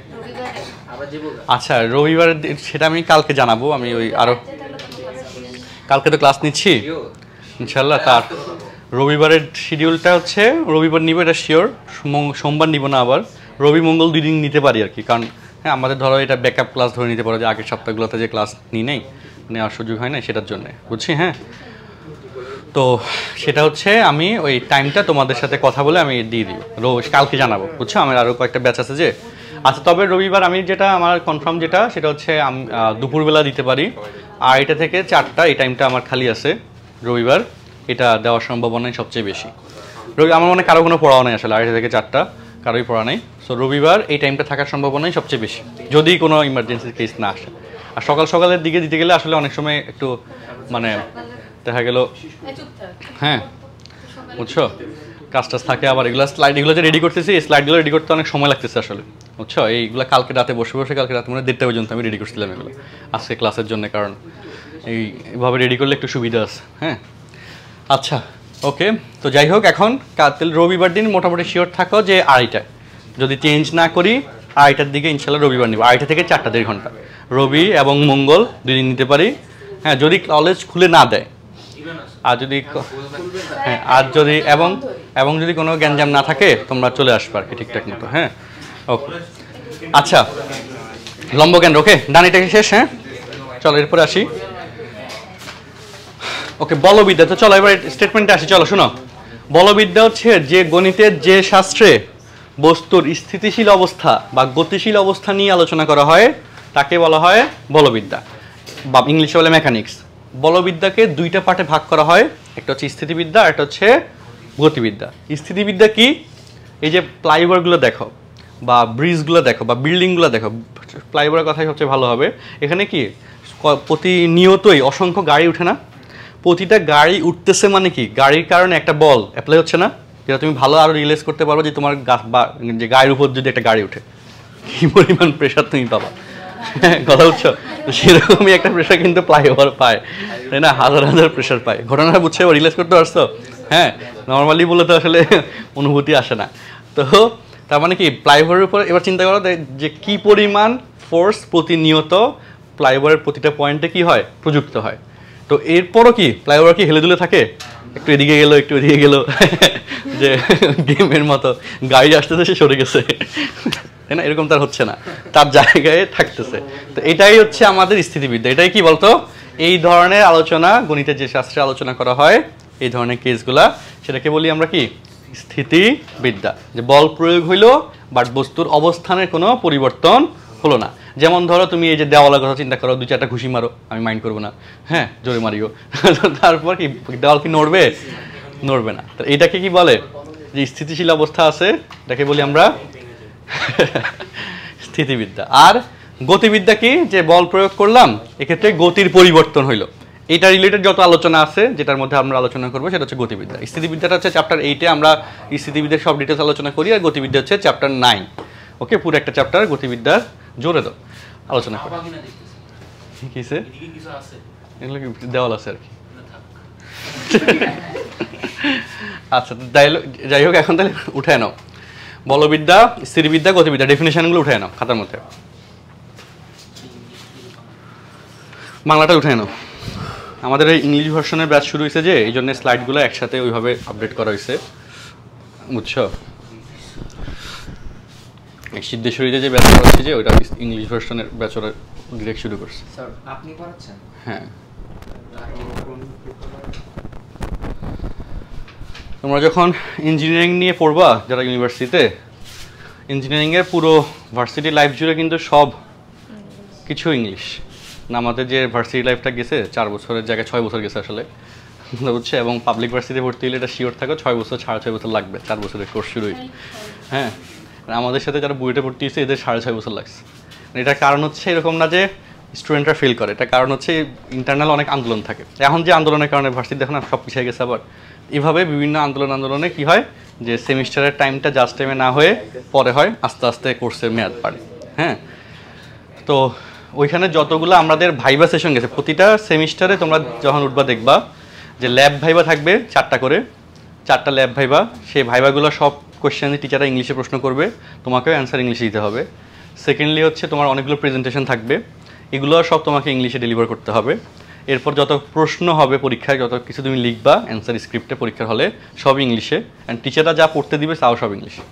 [SPEAKER 1] আচ্ছা, রবিবার সেটা আমি কালকে জানাবো। আমি ওই আরো কালকে তো ক্লাস নিচ্ছি ইনশাল্লাহ। তার রবিবারের শিডিউলটা হচ্ছে রবিবার নিব, এটা শিওর। সোমবার নিব না, আবার রবি মঙ্গল 2 দিন নিতে পারি আর কি। কারণ হ্যাঁ আমাদের ধরো এটা ব্যাকআপ ক্লাস ধরে নিতে পারো, যে আগের সপ্তাহগুলোতে যে ক্লাস নিই নেই, নেওয়ার সুযোগ হয় না সেটার জন্যে, বুঝছি। হ্যাঁ, তো সেটা হচ্ছে আমি ওই টাইমটা তোমাদের সাথে কথা বলে আমি দিয়ে দিই, কালকে জানাবো, বুঝছো। আমার আরও কয়েকটা ব্যাচ আছে যে। আচ্ছা, তবে রবিবার আমি যেটা আমার কনফার্ম যেটা, সেটা হচ্ছে আমি দুপুরবেলা দিতে পারি, 2:30 থেকে 4টা, এই টাইমটা আমার খালি আছে রবিবার। এটা দেওয়ার সম্ভাবনাই সবচেয়ে বেশি। আমার মনে কারো কোনো পড়াও নেই আসলে, 2:30 থেকে 4টা কারোই পড়া নেই। সো রবিবার এই টাইমটা থাকার সম্ভাবনাই সবচেয়ে বেশি, যদি কোনো ইমার্জেন্সি কেস না আসে। আর সকালের দিকে দিতে গেলে আসলে অনেক সময় একটু মানে দেখা গেল, হ্যাঁ বুঝছো, কাজ টাজ থাকে। আবার এগুলো এগুলো যে রেডি করতেছি, এই স্লাইডগুলো রেডি করতে অনেক সময় লাগতেছে আসলে, বুঝছো। এইগুলো কালকে রাতে বসে কালকে রাতে মানে 1:30 পর্যন্ত আমি রেডি করছিলাম এগুলো আজকে ক্লাসের জন্য, কারণ এইভাবে রেডি করলে একটু সুবিধা আছে। হ্যাঁ আচ্ছা ওকে, তো যাই হোক, এখন রবিবার দিন মোটামুটি শিওর থাকো যে 2:30, যদি চেঞ্জ না করি 2:30টার দিকে ইনশাল্লাহ রবিবার নিব। 2:30 থেকে 4টা, 1.5 ঘন্টা রবি এবং মঙ্গল 2 দিন নিতে পারি। হ্যাঁ, যদি কলেজ খুলে না দেয়, আর যদি হ্যাঁ আর যদি এবং যদি কোনো গ্যাঞ্জাম না থাকে তোমরা চলে আসবে আর কি ঠিকঠাক মতো। হ্যাঁ ওকে, আচ্ছা লম্ব কেন্দ্র ওকে, ডানিটা শেষ। হ্যাঁ চলো এরপরে আসি। ওকে, বলবিদ্যা। তো চলো এবার স্টেটমেন্টে আসি। চলো শোনো, বলবিদ্যা হচ্ছে যে গণিতের যে শাস্ত্রে বস্তুর স্থিতিশীল অবস্থা বা গতিশীল অবস্থা নিয়ে আলোচনা করা হয় তাকে বলা হয় বলবিদ্যা, বা ইংলিশে বলে মেকানিক্স। বলবিদ্যাকে 2টা পার্টে ভাগ করা হয়, একটা হচ্ছে স্থিতিবিদ্যা আর একটা হচ্ছে গতিবিদ্যা। স্থিতিবিদ্যা কি? এই যে প্লাইওভারগুলো দেখো বা ব্রিজগুলো দেখো বা বিল্ডিংগুলো দেখো, প্লাইওভারের কথাই সবচেয়ে ভালো হবে। এখানে কি প্রতিনিয়তই অসংখ্য গাড়ি উঠে না? প্রতিটা গাড়ি উঠতেছে মানে কি, গাড়ির কারণে একটা বল অ্যাপ্লাই হচ্ছে না, যেটা তুমি ভালো আরও রিয়েলাইজ করতে পারো যে তোমার যে গায়ের উপর যদি একটা গাড়ি উঠে কি পরিমাণ প্রেশার তুমি পাবা। কথা বুঝছো? সেরকমই একটা প্রেশার কিন্তু ফ্লাইওভার পায়, তাই না? হাজার হাজার প্রেশার পায়। ঘটনাটা বুঝছো, রিয়েলাইজ করতে পারছো? হ্যাঁ, নর্মালি বলে তো আসলে অনুভূতি আসে না। তো তার মানে কি, ফ্লাইওভারের উপর এবার চিন্তা করো যে কি পরিমাণ ফোর্স প্রতিনিয়ত ফ্লাইওভারের প্রতিটা পয়েন্টে কি হয়, প্রযুক্ত হয়। তো এরপরও কি ফ্লাইওভার কি হেলে দুলে থাকে? একটু এদিকে গেলো একটু এদিকে গেলো, যে গেমের মতো গাড়ি আসতেছে সে সরে গেছে। তাই না? এরকম তার হচ্ছে না, তার জায়গায় থাকতেছে। তো এটাই হচ্ছে আমাদের স্থিতিবিদ্যা। এটাই কি বলতো, এই ধরনের আলোচনা, গণিতের যে শাস্ত্রে আলোচনা করা হয় এই ধরনের কেসগুলা, সেটাকে বলি আমরা কি স্থিতিবিদ্যা। যে বল প্রয়োগ হইলো বাট বস্তুর অবস্থানের কোনো পরিবর্তন হলো না। যেমন ধরো তুমি এই যে দেওয়ালের কথা চিন্তা করো, 2-4টা ঘুষি মারো, আমি মাইন্ড করবো না, হ্যাঁ জোরে মারিও, তারপর কি দেওয়াল কি নড়বে? নড়বে না। তো এটাকে কি বলে, যে স্থিতিশীল অবস্থা আছে এটাকে বলি আমরা স্থিতিবিদ্যা। আর গতিবিদ্যা কি, যে বল প্রয়োগ করলাম এক্ষেত্রে গতির পরিবর্তন হইলো, এটা রিলেটেড যত আলোচনা আছে যেটার মধ্যে আমরা আলোচনা করবো সেটা হচ্ছে গতিবিদ্যা। স্থিতিবিদ্যাটা হচ্ছে চ্যাপ্টার 8-এ আমরা স্থিতিবিদ্যার সব ডিটেলস আলোচনা করি, আর গতিবিদ্যা হচ্ছে চ্যাপ্টার 9। ওকে, পুরো একটা চ্যাপ্টার গতিবিদ্যার জোরে দাও আলোচনা করি। কিসে এগুলো কি দেওয়াল আছে আর কি। আচ্ছা যাই হোক, এখন তাহলে উঠায় নাও বলবিদ্যা, স্থিরবিদ্যা, গতিবিদ্যা ডেফিনেশনগুলো উঠায় নাও খাতার মধ্যে। বাংলাটা উঠায় নাও। আমাদের এই ইংলিশ ভার্সনের ব্যাচ শুরু হয়েছে যে, এই জন্য স্লাইডগুলো একসাথে ওইভাবে আপডেট করা হয়েছে, বুঝছো? সিদ্ধেশ্বরীতে যে ব্যাচ করাচ্ছি যে ওইটা ইংলিশ ভার্সনের ব্যাচ ওরা ডিরেক্ট শুরু করছে।
[SPEAKER 2] স্যার আপনি করাচ্ছেন?
[SPEAKER 1] হ্যাঁ। তোমরা যখন ইঞ্জিনিয়ারিং নিয়ে পড়বা যারা ইউনিভার্সিটিতে, ইঞ্জিনিয়ারিংয়ের পুরো ভার্সিটি লাইফ জুড়ে কিন্তু সব কিছু ইংলিশ না। আমাদের যে ভার্সিটি লাইফটা গেছে 4 বছরের জায়গায় 6 বছর গেছে আসলে, বুঝছে? এবং পাবলিক ভার্সিটিতে ভর্তি হলে এটা শিওর থাকো 6 বছর 6.5 বছর লাগবে, 4 বছরের কোর্স শুরু হইতে। হ্যাঁ, আমাদের সাথে যারা বুয়েটে ভর্তি হয়েছে এদের 6.5 বছর লাগছে। এটার কারণ হচ্ছে এরকম না যে স্টুডেন্টরা ফেল করে, এটা কারণ হচ্ছে ইন্টারনাল অনেক আন্দোলন থাকে। এখন যে আন্দোলনের কারণে ভার্সিটি দেখো না সব পিছিয়ে গেছে। আবার এভাবে বিভিন্ন আন্দোলনে কি হয়, যে সেমিস্টারের টাইমটা জাস্ট টাইমে না হয়ে পরে হয়, আস্তে আস্তে কোর্সের মেয়াদ বাড়ে। হ্যাঁ, তো ওইখানে যতগুলো আমাদের ভাইবা সেশন গেছে, প্রতিটা সেমিস্টারে তোমরা যখন উঠবা দেখবা যে ল্যাব ভাইবা থাকবে 4টা করে, 4টা ল্যাব ভাইবা। সেই ভাইবাগুলো সব কোয়েশ্চেন টিচাররা ইংলিশে প্রশ্ন করবে, তোমাকেও অ্যান্সার ইংলিশে দিতে হবে। সেকেন্ডলি হচ্ছে তোমার অনেকগুলো প্রেজেন্টেশন থাকবে, এগুলো সব তোমাকে ইংলিশে ডেলিভার করতে হবে। এরপর যত প্রশ্ন হবে পরীক্ষায়, যত কিছু তুমি লিখবা অ্যান্সার স্ক্রিপ্টে পরীক্ষার হলে, সব ইংলিশে। অ্যান্ড টিচাররা যা পড়তে দিবে তাও সব ইংলিশে,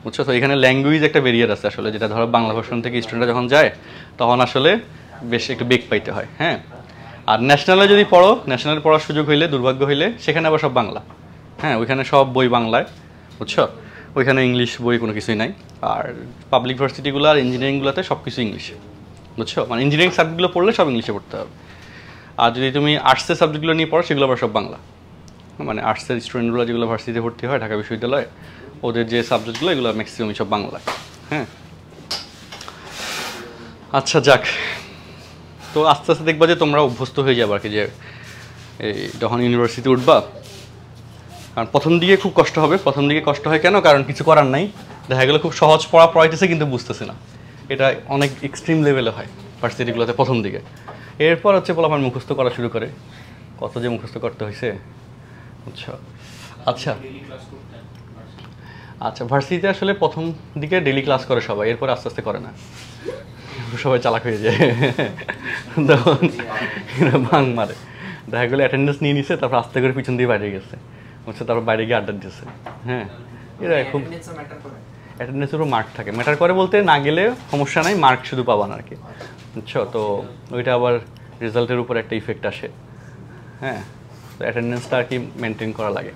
[SPEAKER 1] বুঝছো? তো এখানে ল্যাঙ্গুয়েজ একটা ব্যারিয়ার আছে আসলে, যেটা ধরো বাংলা ভার্সন থেকে স্টুডেন্টরা যখন যায় তখন আসলে বেশ একটু বেগ পাইতে হয়। হ্যাঁ, আর ন্যাশনালে যদি পড়ো, ন্যাশনালে পড়ার সুযোগ হইলে, দুর্ভাগ্য হইলে, সেখানে আবার সব বাংলা। হ্যাঁ, ওইখানে সব বই বাংলায়, বুঝছো? ওইখানে ইংলিশ বই কোনো কিছুই নাই। আর পাবলিক ভার্সিটিগুলো আর ইঞ্জিনিয়ারিংগুলোতে সব কিছু ইংলিশে, বুঝছো? মানে ইঞ্জিনিয়ারিং সাবজেক্টগুলো পড়লে সব ইংলিশে পড়তে হবে। আর যদি তুমি আর্টসের সাবজেক্টগুলো নিয়ে পড়ো সেগুলো আবার সব বাংলা। মানে আর্টসের স্টুডেন্টগুলো যেগুলো ভার্সিটিতে ভর্তি হয় ঢাকা বিশ্ববিদ্যালয়ে, ওদের যে সাবজেক্টগুলো এগুলো ম্যাক্সিমামই সব বাংলায়। হ্যাঁ, আচ্ছা যাক, তো আস্তে আস্তে দেখবা যে তোমরা অভ্যস্ত হয়ে যাবে আর কি, যে এই যখন ইউনিভার্সিটি উঠবা। কারণ প্রথম দিকে খুব কষ্ট হবে। প্রথম দিকে কষ্ট হয় কেন? কারণ কিছু করার নাই, দেখা গেলো খুব সহজ পড়াইতেছে কিন্তু বুঝতেছে না। এটা অনেক এক্সট্রিম লেভেলে হয় ভার্সিটিগুলোতে প্রথম দিকে। এরপর হচ্ছে পোলাপান মুখস্থ করা শুরু করে, কত যে মুখস্থ করতে হয়েছে, বুঝছো? আচ্ছা আচ্ছা, ভার্সিটিতে আসলে প্রথম দিকে ডেইলি ক্লাস করে সবাই, এরপর আস্তে আস্তে করে না, সবাই চালাক হয়ে যায়। তখন ভাঙ মারে, দেখা গেলো অ্যাটেন্ডেন্স নিয়ে নিছে, তারপর আস্তে করে পিছন দিয়ে বাইরে গেছে, বুঝছো? তারপর বাইরে গিয়ে আড্ডা দিতেছে। হ্যাঁ, এরা খুব অ্যাটেন্ডেন্সের উপর মার্ক থাকে। ম্যাটার করে বলতে না গেলে সমস্যা নাই, মার্ক শুধু পাবান আর কি, বুঝছো? তো ওইটা আবার রেজাল্টের উপর একটা ইফেক্ট আসে। হ্যাঁ, তো অ্যাটেন্ডেন্সটা আর কি মেনটেন করা লাগে।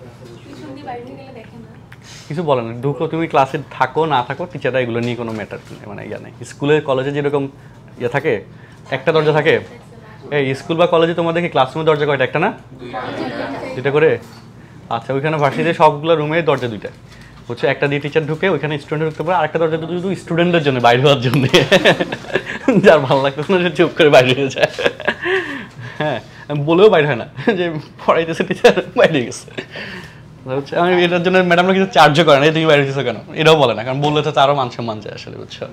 [SPEAKER 1] কিছু বলে না, ঢুকো তুমি ক্লাসে, থাকো না থাকো, টিচাররা এগুলো নিয়ে কোনো ম্যাটার মানে ইয়া নেই। স্কুলে কলেজে যেরকম ইয়ে থাকে, একটা দরজা থাকে, এই স্কুল বা কলেজে তোমাদের কি ক্লাসরুমের দরজা কয়টা? একটা না, 2টা করে? আচ্ছা, ওইখানে ভার্সিটিতে সবগুলো রুমে দরজা 2টা, বুঝছো? একটা দিয়ে টিচার ঢুকে, ওইখানে স্টুডেন্ট ঢুকতে পারে, আরেকটা দরজা শুধু স্টুডেন্টদের জন্য, বাইরে হওয়ার জন্য। যার ভালো লাগতেছে না সে চুপ করে বাইরে হয়ে যায়। হ্যাঁ, বলেও বাইরে হয় না যে পড়াইতেছে টিচার, বাইরে গেছে। আমি এটার জন্য ম্যাডামরা কিছু চার্জও করে না, তুমি বাইরে দিচ্ছ কেন, এটাও বলে না, কারণ বললে তো তারও মান সম্মান যায় আসলে, বুঝছো?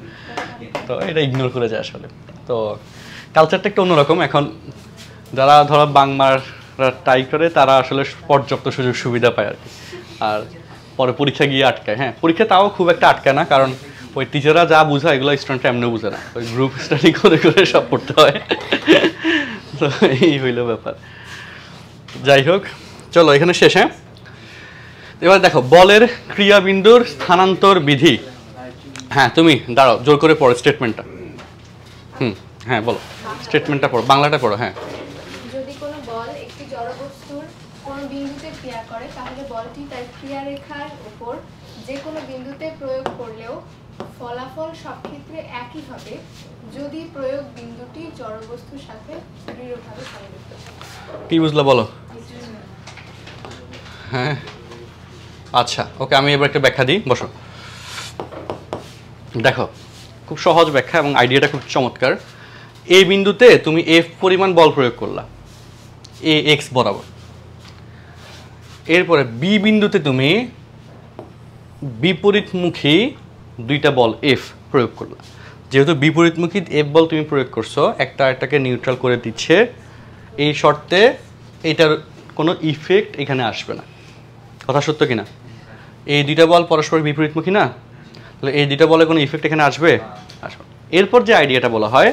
[SPEAKER 1] তো এটা ইগনোর করে যায় আসলে। তো কালচারটা একটু অন্যরকম। এখন যারা ধরো বাংলার ট্রাই করে তারা আসলে পর্যাপ্ত সুযোগ সুবিধা পায় আর কি, আর পরে পরীক্ষা গিয়ে আটকায়। হ্যাঁ, পরীক্ষা তাও খুব একটা আটকায় না, কারণ ওই টিচাররা যা বোঝায় এগুলো স্টুডেন্টরা এমনিও বুঝে না, ওই গ্রুপ স্টাডি করে করে সব পড়তে হয়। তো এই হইল ব্যাপার। যাই হোক, চলো এখানে শেষ। হ্যাঁ, এবার দেখো বলের ক্রিয়াবিন্দুর স্থানান্তর বিধি। হ্যাঁ তুমি দাঁড়াও, জোর করে পড়ো স্টেটমেন্টটা। হ্যাঁ বলো, স্টেটমেন্টটা পড়ো, বাংলাটা পড়ো। হ্যাঁ,
[SPEAKER 2] যদি কোনো বল একটি জড়বস্তুর কোনো বিন্দুতে ক্রিয়া করে তাহলে বলটি তার ক্রিয়ারেখার উপর যে কোনো বিন্দুতে প্রয়োগ করলেও ফলাফল সব ক্ষেত্রে একই হবে যদি প্রয়োগ বিন্দুটি জড়বস্তুর সাথে দৃঢ়ভাবে সংযুক্ত থাকে।
[SPEAKER 1] কি বুঝলা বলো? হ্যাঁ আচ্ছা ওকে, আমি এবার একটা ব্যাখ্যা দিই, বসো। দেখো খুব সহজ ব্যাখ্যা এবং আইডিয়াটা খুব চমৎকার। এই বিন্দুতে তুমি এফ পরিমাণ বল প্রয়োগ করলা এ এক্স বরাবর, এরপরে বি বিন্দুতে তুমি বিপরীতমুখী দুইটা বল এফ প্রয়োগ করলা। যেহেতু বিপরীতমুখী এফ বল তুমি প্রয়োগ করছো, একটা একটাকে নিউট্রাল করে দিচ্ছে, এই শর্তে এটার কোনো ইফেক্ট এখানে আসবে না। কথা সত্য কিনা? এই দুইটা বল পরস্পর বিপরীতমুখী না, তাহলে এই দুইটা বলে কোনো ইফেক্ট এখানে আসবে? আসবে। এরপর যে আইডিয়াটা বলা হয়,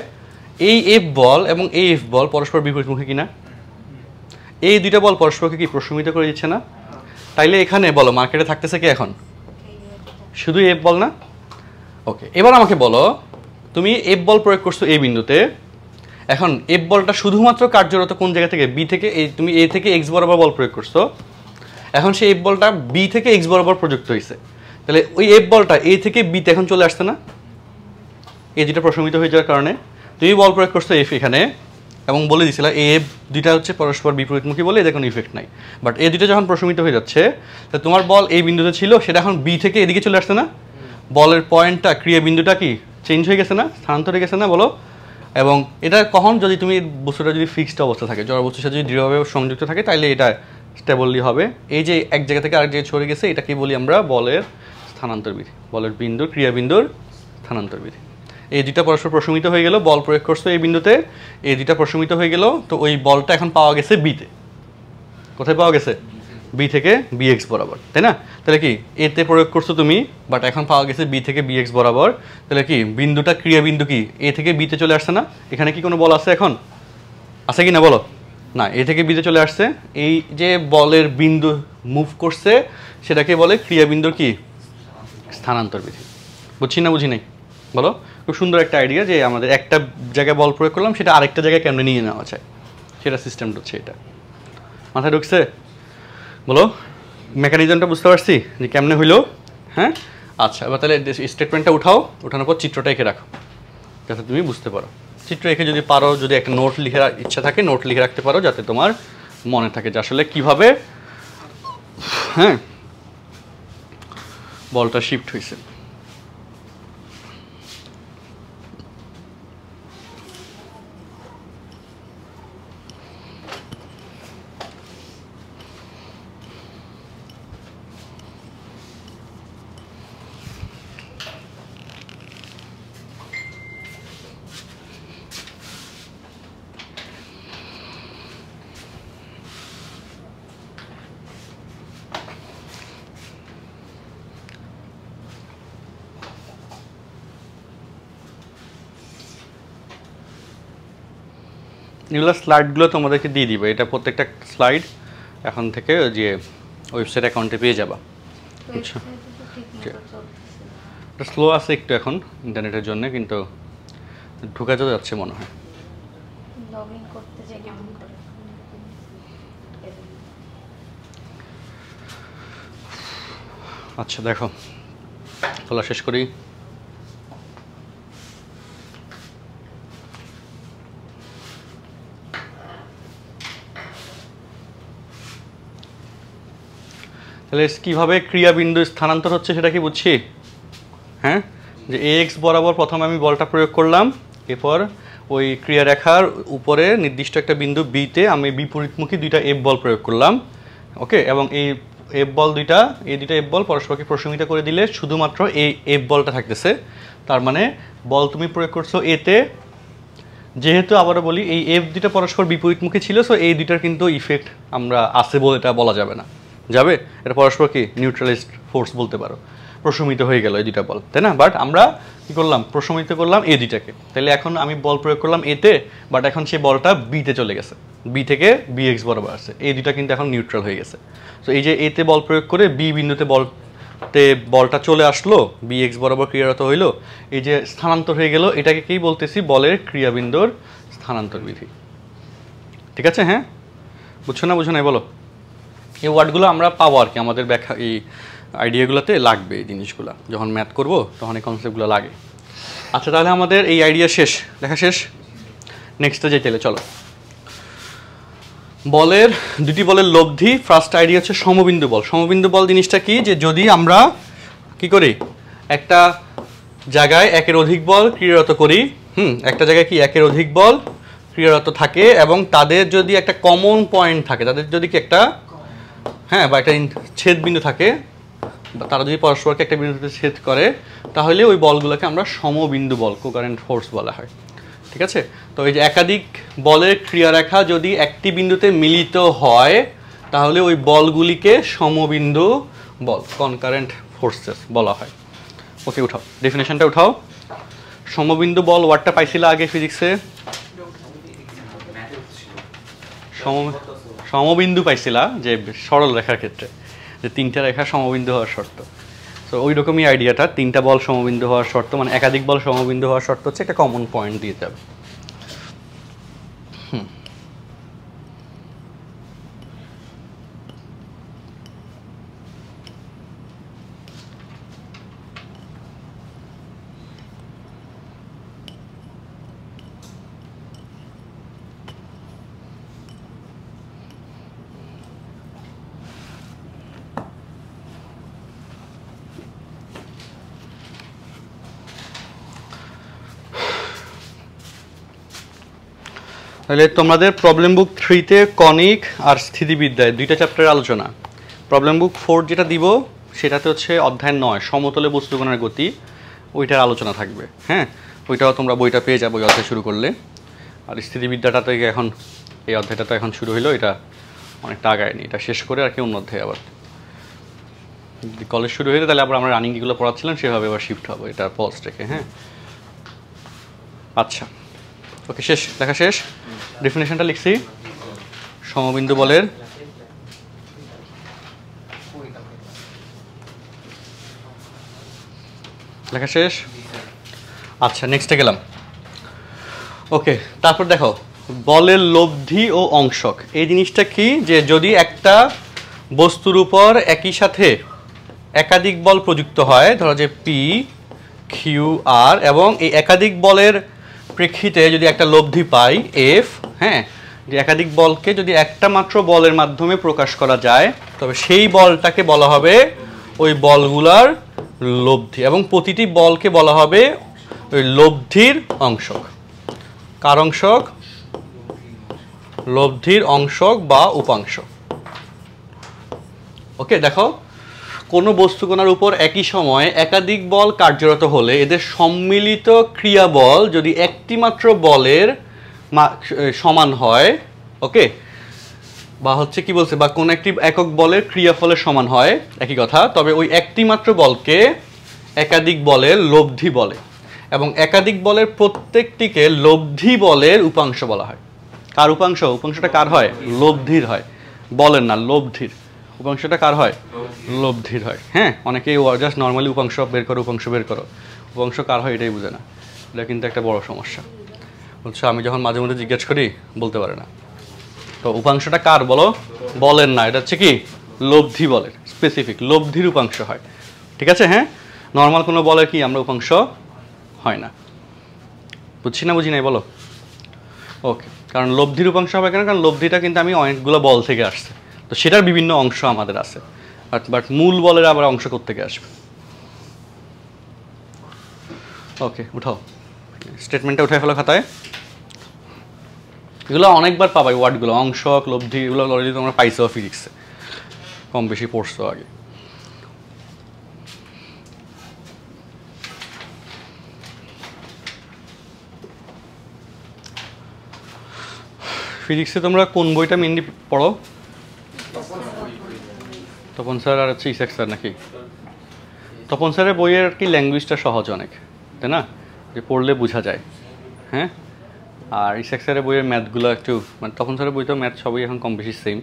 [SPEAKER 1] এই এফ বল এবং এই এফ বল পরস্পর বিপরীতমুখী কিনা, এই দুইটা বল পরস্পরকে কি প্রশমিত করে দিচ্ছে না? তাইলে এখানে বলো মার্কেটে থাকতেছে কি এখন? শুধু এফ বল না? ওকে, এবার আমাকে বলো, তুমি এফ বল প্রয়োগ করছো এই বিন্দুতে, এখন এফ বলটা শুধুমাত্র কার্যরত কোন জায়গা থেকে? বি থেকে। তুমি এ থেকে এক্স বরাবর বল প্রয়োগ করছো, এখন সেই এফ বলটা বি থেকে এক্স বরাবর প্রযুক্ত হয়েছে, তাহলে ওই এফ বলটা এ থেকে বিতে এখন চলে আসছে না? এই দুইটা প্রশমিত হয়ে যাওয়ার কারণে তুমি বল প্রয়োগ করছো এফ এখানে, এবং বলে দিয়েছিল এ এফ দুইটা হচ্ছে পরস্পর বিপরীতমুখী বলে এদের কোনো ইফেক্ট নাই। বাট এই দুইটা যখন প্রশমিত হয়ে যাচ্ছে, তা তোমার বল এই বিন্দুতে ছিল, সেটা এখন বি থেকে এদিকে চলে আসছে না? বলের পয়েন্টটা, ক্রিয়া বিন্দুটা কি চেঞ্জ হয়ে গেছে না, স্থানান্তর হয়ে গেছে না বলো? এবং এটা কখন? যদি তুমি বস্তুটা যদি ফিক্সড অবস্থা থাকে, জড়বস্তুর সাথে যদি দৃঢ়ভাবে সংযুক্ত থাকে, তাহলে এটা স্টেবলি হবে। এই যে এক জায়গা থেকে আরেক জায়গায় ছড়ে গেছে, এটাকে বলি আমরা বলের স্থানান্তর বিধি, বলের বিন্দুর ক্রিয়া বিন্দুর স্থানান্তর বিধি। এই দুইটা পরস্পর প্রশমিত হয়ে গেল, বল প্রয়োগ করছো এই বিন্দুতে, এই দুইটা প্রশমিত হয়ে গেল, তো ওই বলটা এখন পাওয়া গেছে বিতে। কোথায় পাওয়া গেছে? বি থেকে বি এক্স বরাবর, তাই না? তাহলে কি এতে প্রয়োগ করছো তুমি, বাট এখন পাওয়া গেছে বি থেকে বি এক্স বরাবর, তাহলে কি বিন্দুটা ক্রিয়া বিন্দু কি এ থেকে বিতে চলে আসছে না? এখানে কি কোনো বল আছে এখন? আছে কি না বলো? না, এ থেকে বিতে চলে আসছে। এই যে বলের বিন্দু মুভ করছে, সেটাকে বলে ক্রিয়া বিন্দুর কি স্থানান্তর বিধি। বুঝছি না বুঝি নাই বলো? খুব সুন্দর একটা আইডিয়া যে আমাদের একটা জায়গায় বল প্রয়োগ করলাম, সেটা আরেকটা জায়গায় কেমনে নিয়ে নেওয়া যায়, সেটা সিস্টেমটা হচ্ছে এটা। মাথায় ঢুকছে বলো? মেকানিজমটা বুঝতে পারছি যে কেমনে হইলো? হ্যাঁ আচ্ছা, এবার তাহলে স্টেটমেন্টটা উঠাও, উঠানোর পর চিত্রটা এঁকে রাখো যাতে তুমি বুঝতে পারো। চিত্র এঁকে যদি পারো, যদি একটা নোট লিখে ইচ্ছা থাকে, নোট লিখে রাখতে পারো, যাতে তোমার মনে থাকে যে আসলে কীভাবে হ্যাঁ বলটা শিফট হয়েছে। এগুলো স্লাইডগুলো তোমাদেরকে দিয়ে দিবে, এটা প্রত্যেকটা স্লাইড এখন থেকে যে ওয়েবসাইট অ্যাকাউন্টে পেয়ে যাবা। আচ্ছা, এটা স্লো আছে একটু এখন ইন্টারনেটের জন্য, কিন্তু ঢোকা যাচ্ছে মনে হয়। আচ্ছা দেখো, খোলা শেষ করি। তাহলে কীভাবে ক্রিয়াবিন্দু স্থানান্তর হচ্ছে সেটা কি বুঝছি? হ্যাঁ, যে এ এক্স বরাবর প্রথমে আমি বলটা প্রয়োগ করলাম, এরপর ওই ক্রিয়ারেখার উপরে নির্দিষ্ট একটা বিন্দু বিতে আমি বিপরীতমুখী দুইটা এফ বল প্রয়োগ করলাম। ওকে, এবং এই এফ বল দুইটা, এই দুইটা এফ বল পরস্পরকে প্রশমিত করে দিলে শুধুমাত্র এই এফ বলটা থাকতেছে। তার মানে বল তুমি প্রয়োগ করছো এতে, যেহেতু আবারও বলি এই এফ দুইটা পরস্পর বিপরীতমুখী ছিল, সো এই দুইটার কিন্তু ইফেক্ট আমরা আছে বলে এটা বলা যাবে না, যাবে এটা পরস্পর কি নিউট্রালাইজড ফোর্স বলতে পারো, প্রশমিত হয়ে গেল এই দুইটা বল, তাই না? বাট আমরা কি করলাম? প্রশমিত করলাম এই দুইটাকে। তাহলে এখন আমি বল প্রয়োগ করলাম এতে, বাট এখন সেই বলটা বিতে চলে গেছে, বি থেকে বি এক্স বরাবর আসছে, এই দুইটা কিন্তু এখন নিউট্রাল হয়ে গেছে। তো এই যে এতে বল প্রয়োগ করে বি বিন্দুতে বল তে বলটা চলে আসলো, বি এক্স বরাবর ক্রিয়ারত হইলো, এই যে স্থানান্তর হয়ে গেল, এটাকে কি বলতেছি? বলের ক্রিয়াবিন্দুর স্থানান্তর বিধি। ঠিক আছে? হ্যাঁ, বুঝছো না বুঝো না বলো? এই ওয়ার্ডগুলো আমরা পাবো আর কি, আমাদের ব্যাখ্যা এই আইডিয়াগুলোতে লাগবে। এই জিনিসগুলো যখন ম্যাথ করব তখন এই কনসেপ্টগুলো লাগে। আচ্ছা, তাহলে আমাদের এই আইডিয়া শেষ, লেখা শেষ। নেক্সটে যাই তাহলে, চলো। বলের দুটি বলের লব্ধি। ফার্স্ট আইডিয়া হচ্ছে সমবিন্দু বল। সমবিন্দু বল জিনিসটা কি? যে যদি আমরা কি করি, একটা জায়গায় একের অধিক বল ক্রিয়ারত করি, একটা জায়গায় কি একের অধিক বল ক্রিয়ারত থাকে, এবং তাদের যদি একটা কমন পয়েন্ট থাকে, তাদের যদি কি একটা বা একটা ছেদ বিন্দু থাকে, তারা যদি পরস্পরকে একটা বিন্দুতে ছেদ করে, তাহলে ওই বলগুলোকে আমরা সমবিন্দু বল, কোকারেন্ট ফোর্স বলা হয়। ঠিক আছে? তো এই যে একাধিক বলের ক্রিয়ারেখা যদি একটি বিন্দুতে মিলিত হয়, তাহলে ওই বলগুলিকে সমবিন্দু বল, কনকারেন্ট ফোর্সেস বলা হয়। ওকে, উঠাও ডেফিনেশনটা উঠাও। সমবিন্দু বল ওয়ার্ডটা পাইছিলা আগে ফিজিক্সে? সমবিন্দু পাইছিলা, যে সরল রেখার ক্ষেত্রে যে তিনটা রেখা সমবিন্দু হওয়ার শর্ত। তো ওই রকমই আইডিয়াটা, তিনটা বল সমবিন্দু হওয়ার শর্ত, মানে একাধিক বল সমবিন্দু হওয়ার শর্ত হচ্ছে একটা কমন পয়েন্ট দিয়ে যাবে। তাহলে তোমাদের প্রবলেম বুক 3-তে কনিক আর স্থিতিবিদ্যায় দুইটা চ্যাপ্টারের আলোচনা। প্রবলেম বুক 4 যেটা দিব সেটাতে হচ্ছে অধ্যায় 9 সমতলে বস্তুকণার গতি, ওইটার আলোচনা থাকবে। হ্যাঁ, ওইটাও তোমরা বইটা পেয়ে যাবো ওই অধ্যায় শুরু করলে। আর স্থিতিবিদ্যাটা তো এখন এই অধ্যায়টা তো এখন শুরু হইলো, এটা অনেকটা আগায়নি, এটা শেষ করে আর কি অন্য অধ্যায় আবার যদি কলেজ শুরু হয়ে যায়, তাহলে আবার আমরা রানিং যেগুলো পড়াচ্ছিলাম সেভাবে আবার শিফট হবো, এটা পজ রেখে। হ্যাঁ, আচ্ছা, ওকে, শেষ, লেখা শেষ। ডেফিনেশনটা লিখছি, সমবিন্দু বলের লেখা শেষ। আচ্ছা, নেক্সটে গেলাম। ওকে, তারপর দেখো বলের লব্ধি ও অংশক। এই জিনিসটা কি? যে যদি একটা বস্তুর উপর একই সাথে একাধিক বল প্রযুক্ত হয়, ধরো যে পি কিউ আর, এবং এই একাধিক বলের প্রেক্ষিতে যদি একটা লব্ধি পাই এফ, হ্যাঁ, যে একাধিক বলকে যদি একটা মাত্র বলের মাধ্যমে প্রকাশ করা যায়, তবে সেই বলটাকে বলা হবে ওই বলগুলার লব্ধি, এবং প্রতিটি বলকে বলা হবে ওই লব্ধির অংশক। কার অংশক? লব্ধির অংশক বা উপাংশ। ওকে, দেখো কোনো বস্তুকণার উপর একই সময়ে একাধিক বল কার্যরত হলে এদের সম্মিলিত ক্রিয়া বল যদি একটি মাত্র বলের সমান হয়, ওকে, বা হচ্ছে কি বলছে, বা কোন একটি একক বলের ক্রিয়াফলের সমান হয়, একই কথা, তবে ওই একটি মাত্র বলকে একাধিক বলের লব্ধি বলে, এবং একাধিক বলের প্রত্যেকটিকে লব্ধি বলের উপাংশ বলা হয়। কার উপাংশ? উপাংশটা কার হয়? লব্ধির হয়, বলের না, লব্ধির। উপাংশটা কার হয়? লব্ধির হয়। হ্যাঁ, অনেকেই জাস্ট নর্মালি উপাংশ বের করো, উপাংশ বের করো, উপাংশ কার হয় এটাই বুঝে না। এটা কিন্তু একটা বড় সমস্যা। বলছো, আমি যখন মাঝে মধ্যে জিজ্ঞেস করি বলতে পারে না। তো উপাংশটা কার বলো? বলের না, এটা হচ্ছে কি লব্ধি বলের, স্পেসিফিক লব্ধির উপাংশ হয়। ঠিক আছে? হ্যাঁ, নর্মাল কোনো বলের কি আমরা উপাংশ হয় না। বুঝছি না বুঝি নাই বলো? ওকে, কারণ লব্ধির উপাংশ হবে কেন? কারণ লব্ধিটা কিন্তু আমি অনেকগুলো বল থেকে আসছে, তো সেটার বিভিন্ন অংশ আমাদের আছে, বাট মূল বলের আবার অংশ কোত্থেকে আসবে। ওকে, উঠাও স্টেটমেন্টটা, উঠে ফেলো খাতায়। এগুলো অনেকবার পাবা, ওয়ার্ডগুলো অংশক, লব্ধি, এগুলো অলরেডি তোমরা পাইছো ফিজিক্সে, কম বেশি পড়ছো আগে। ফিজিক্সে তোমরা কোন বইটা মেনলি পড়ো? তপন স্যার আর হচ্ছে ইসাক স্যার নাকি? তপন স্যারের বইয়ের কি ল্যাঙ্গুয়েজটা সহজ অনেক, তাই না, যে পড়লে বোঝা যায়। হ্যাঁ, আর ইসাক স্যারের বইয়ের ম্যাথগুলো একটু, মানে তপন স্যারের বই তো ম্যাথ সবই এখন কম বেশি সেম,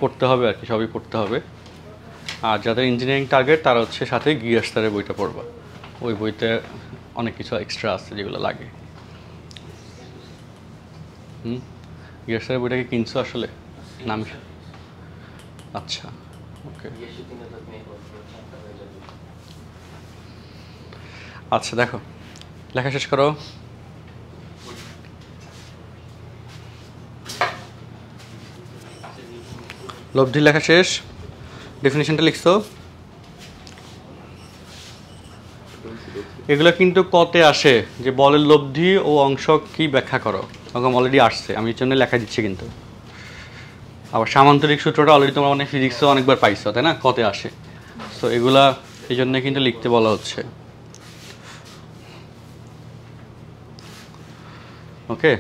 [SPEAKER 1] পড়তে হবে আর কি, সবই পড়তে হবে। আর যাদের ইঞ্জিনিয়ারিং টার্গেট তারা হচ্ছে সাথে গিয়ারস্টারের বইটা পড়বা, ওই বইতে অনেক কিছু এক্সট্রা আছে যেগুলো লাগে। গিয়ারস্টারের বইটা কি কিনছো আসলে? নাম আচ্ছা, ওকে। আচ্ছা দেখো, লেখা শেষ করো। লব্ধি লেখা শেষ, ডেফিনিশনটা লিখছো। এগুলো কিন্তু কতে আসে যে বলের লব্ধি ও অংশ কি ব্যাখ্যা করো, ওরকম অলরেডি আসছে, আমি এর জন্য লেখা দিচ্ছি। কিন্তু আবার সামান্তরিক সূত্রটা অলরেডি তোমরা অনেক ফিজিক্সও অনেকবার পাইছো, তাই না, কতে আসে। সো এগুলা এই জন্য কিন্তু লিখতে বলা হচ্ছে। ওকে,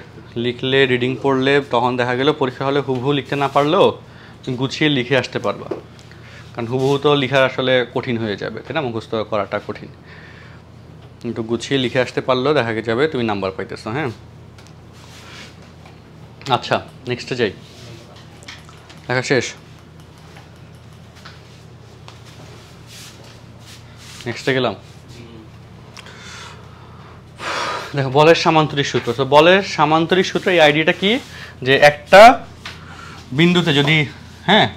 [SPEAKER 1] লিখলে রিডিং পড়লে তখন দেখা গেল পরীক্ষা হলে হুবহু লিখতে না পারলেও গুছিয়ে লিখে আসতে পারবা, কারণ হুবহু তো লেখা আসলে কঠিন হয়ে যাবে, তাই না, মুখস্থ করাটা কঠিন। কিন্তু গুছিয়ে লিখে আসতে পারলেও দেখা যাবে তুমি নাম্বার পাইতেছো। হ্যাঁ, আচ্ছা নেক্সটে যাই, লেখা শেষ। নেক্সটে গেলাম। দেখো বলের সামান্তরিক সূত্র। তো বলের সামান্তরিক সূত্র এই আইডিয়াটা কি, যে একটা বিন্দুতে যদি, হ্যাঁ,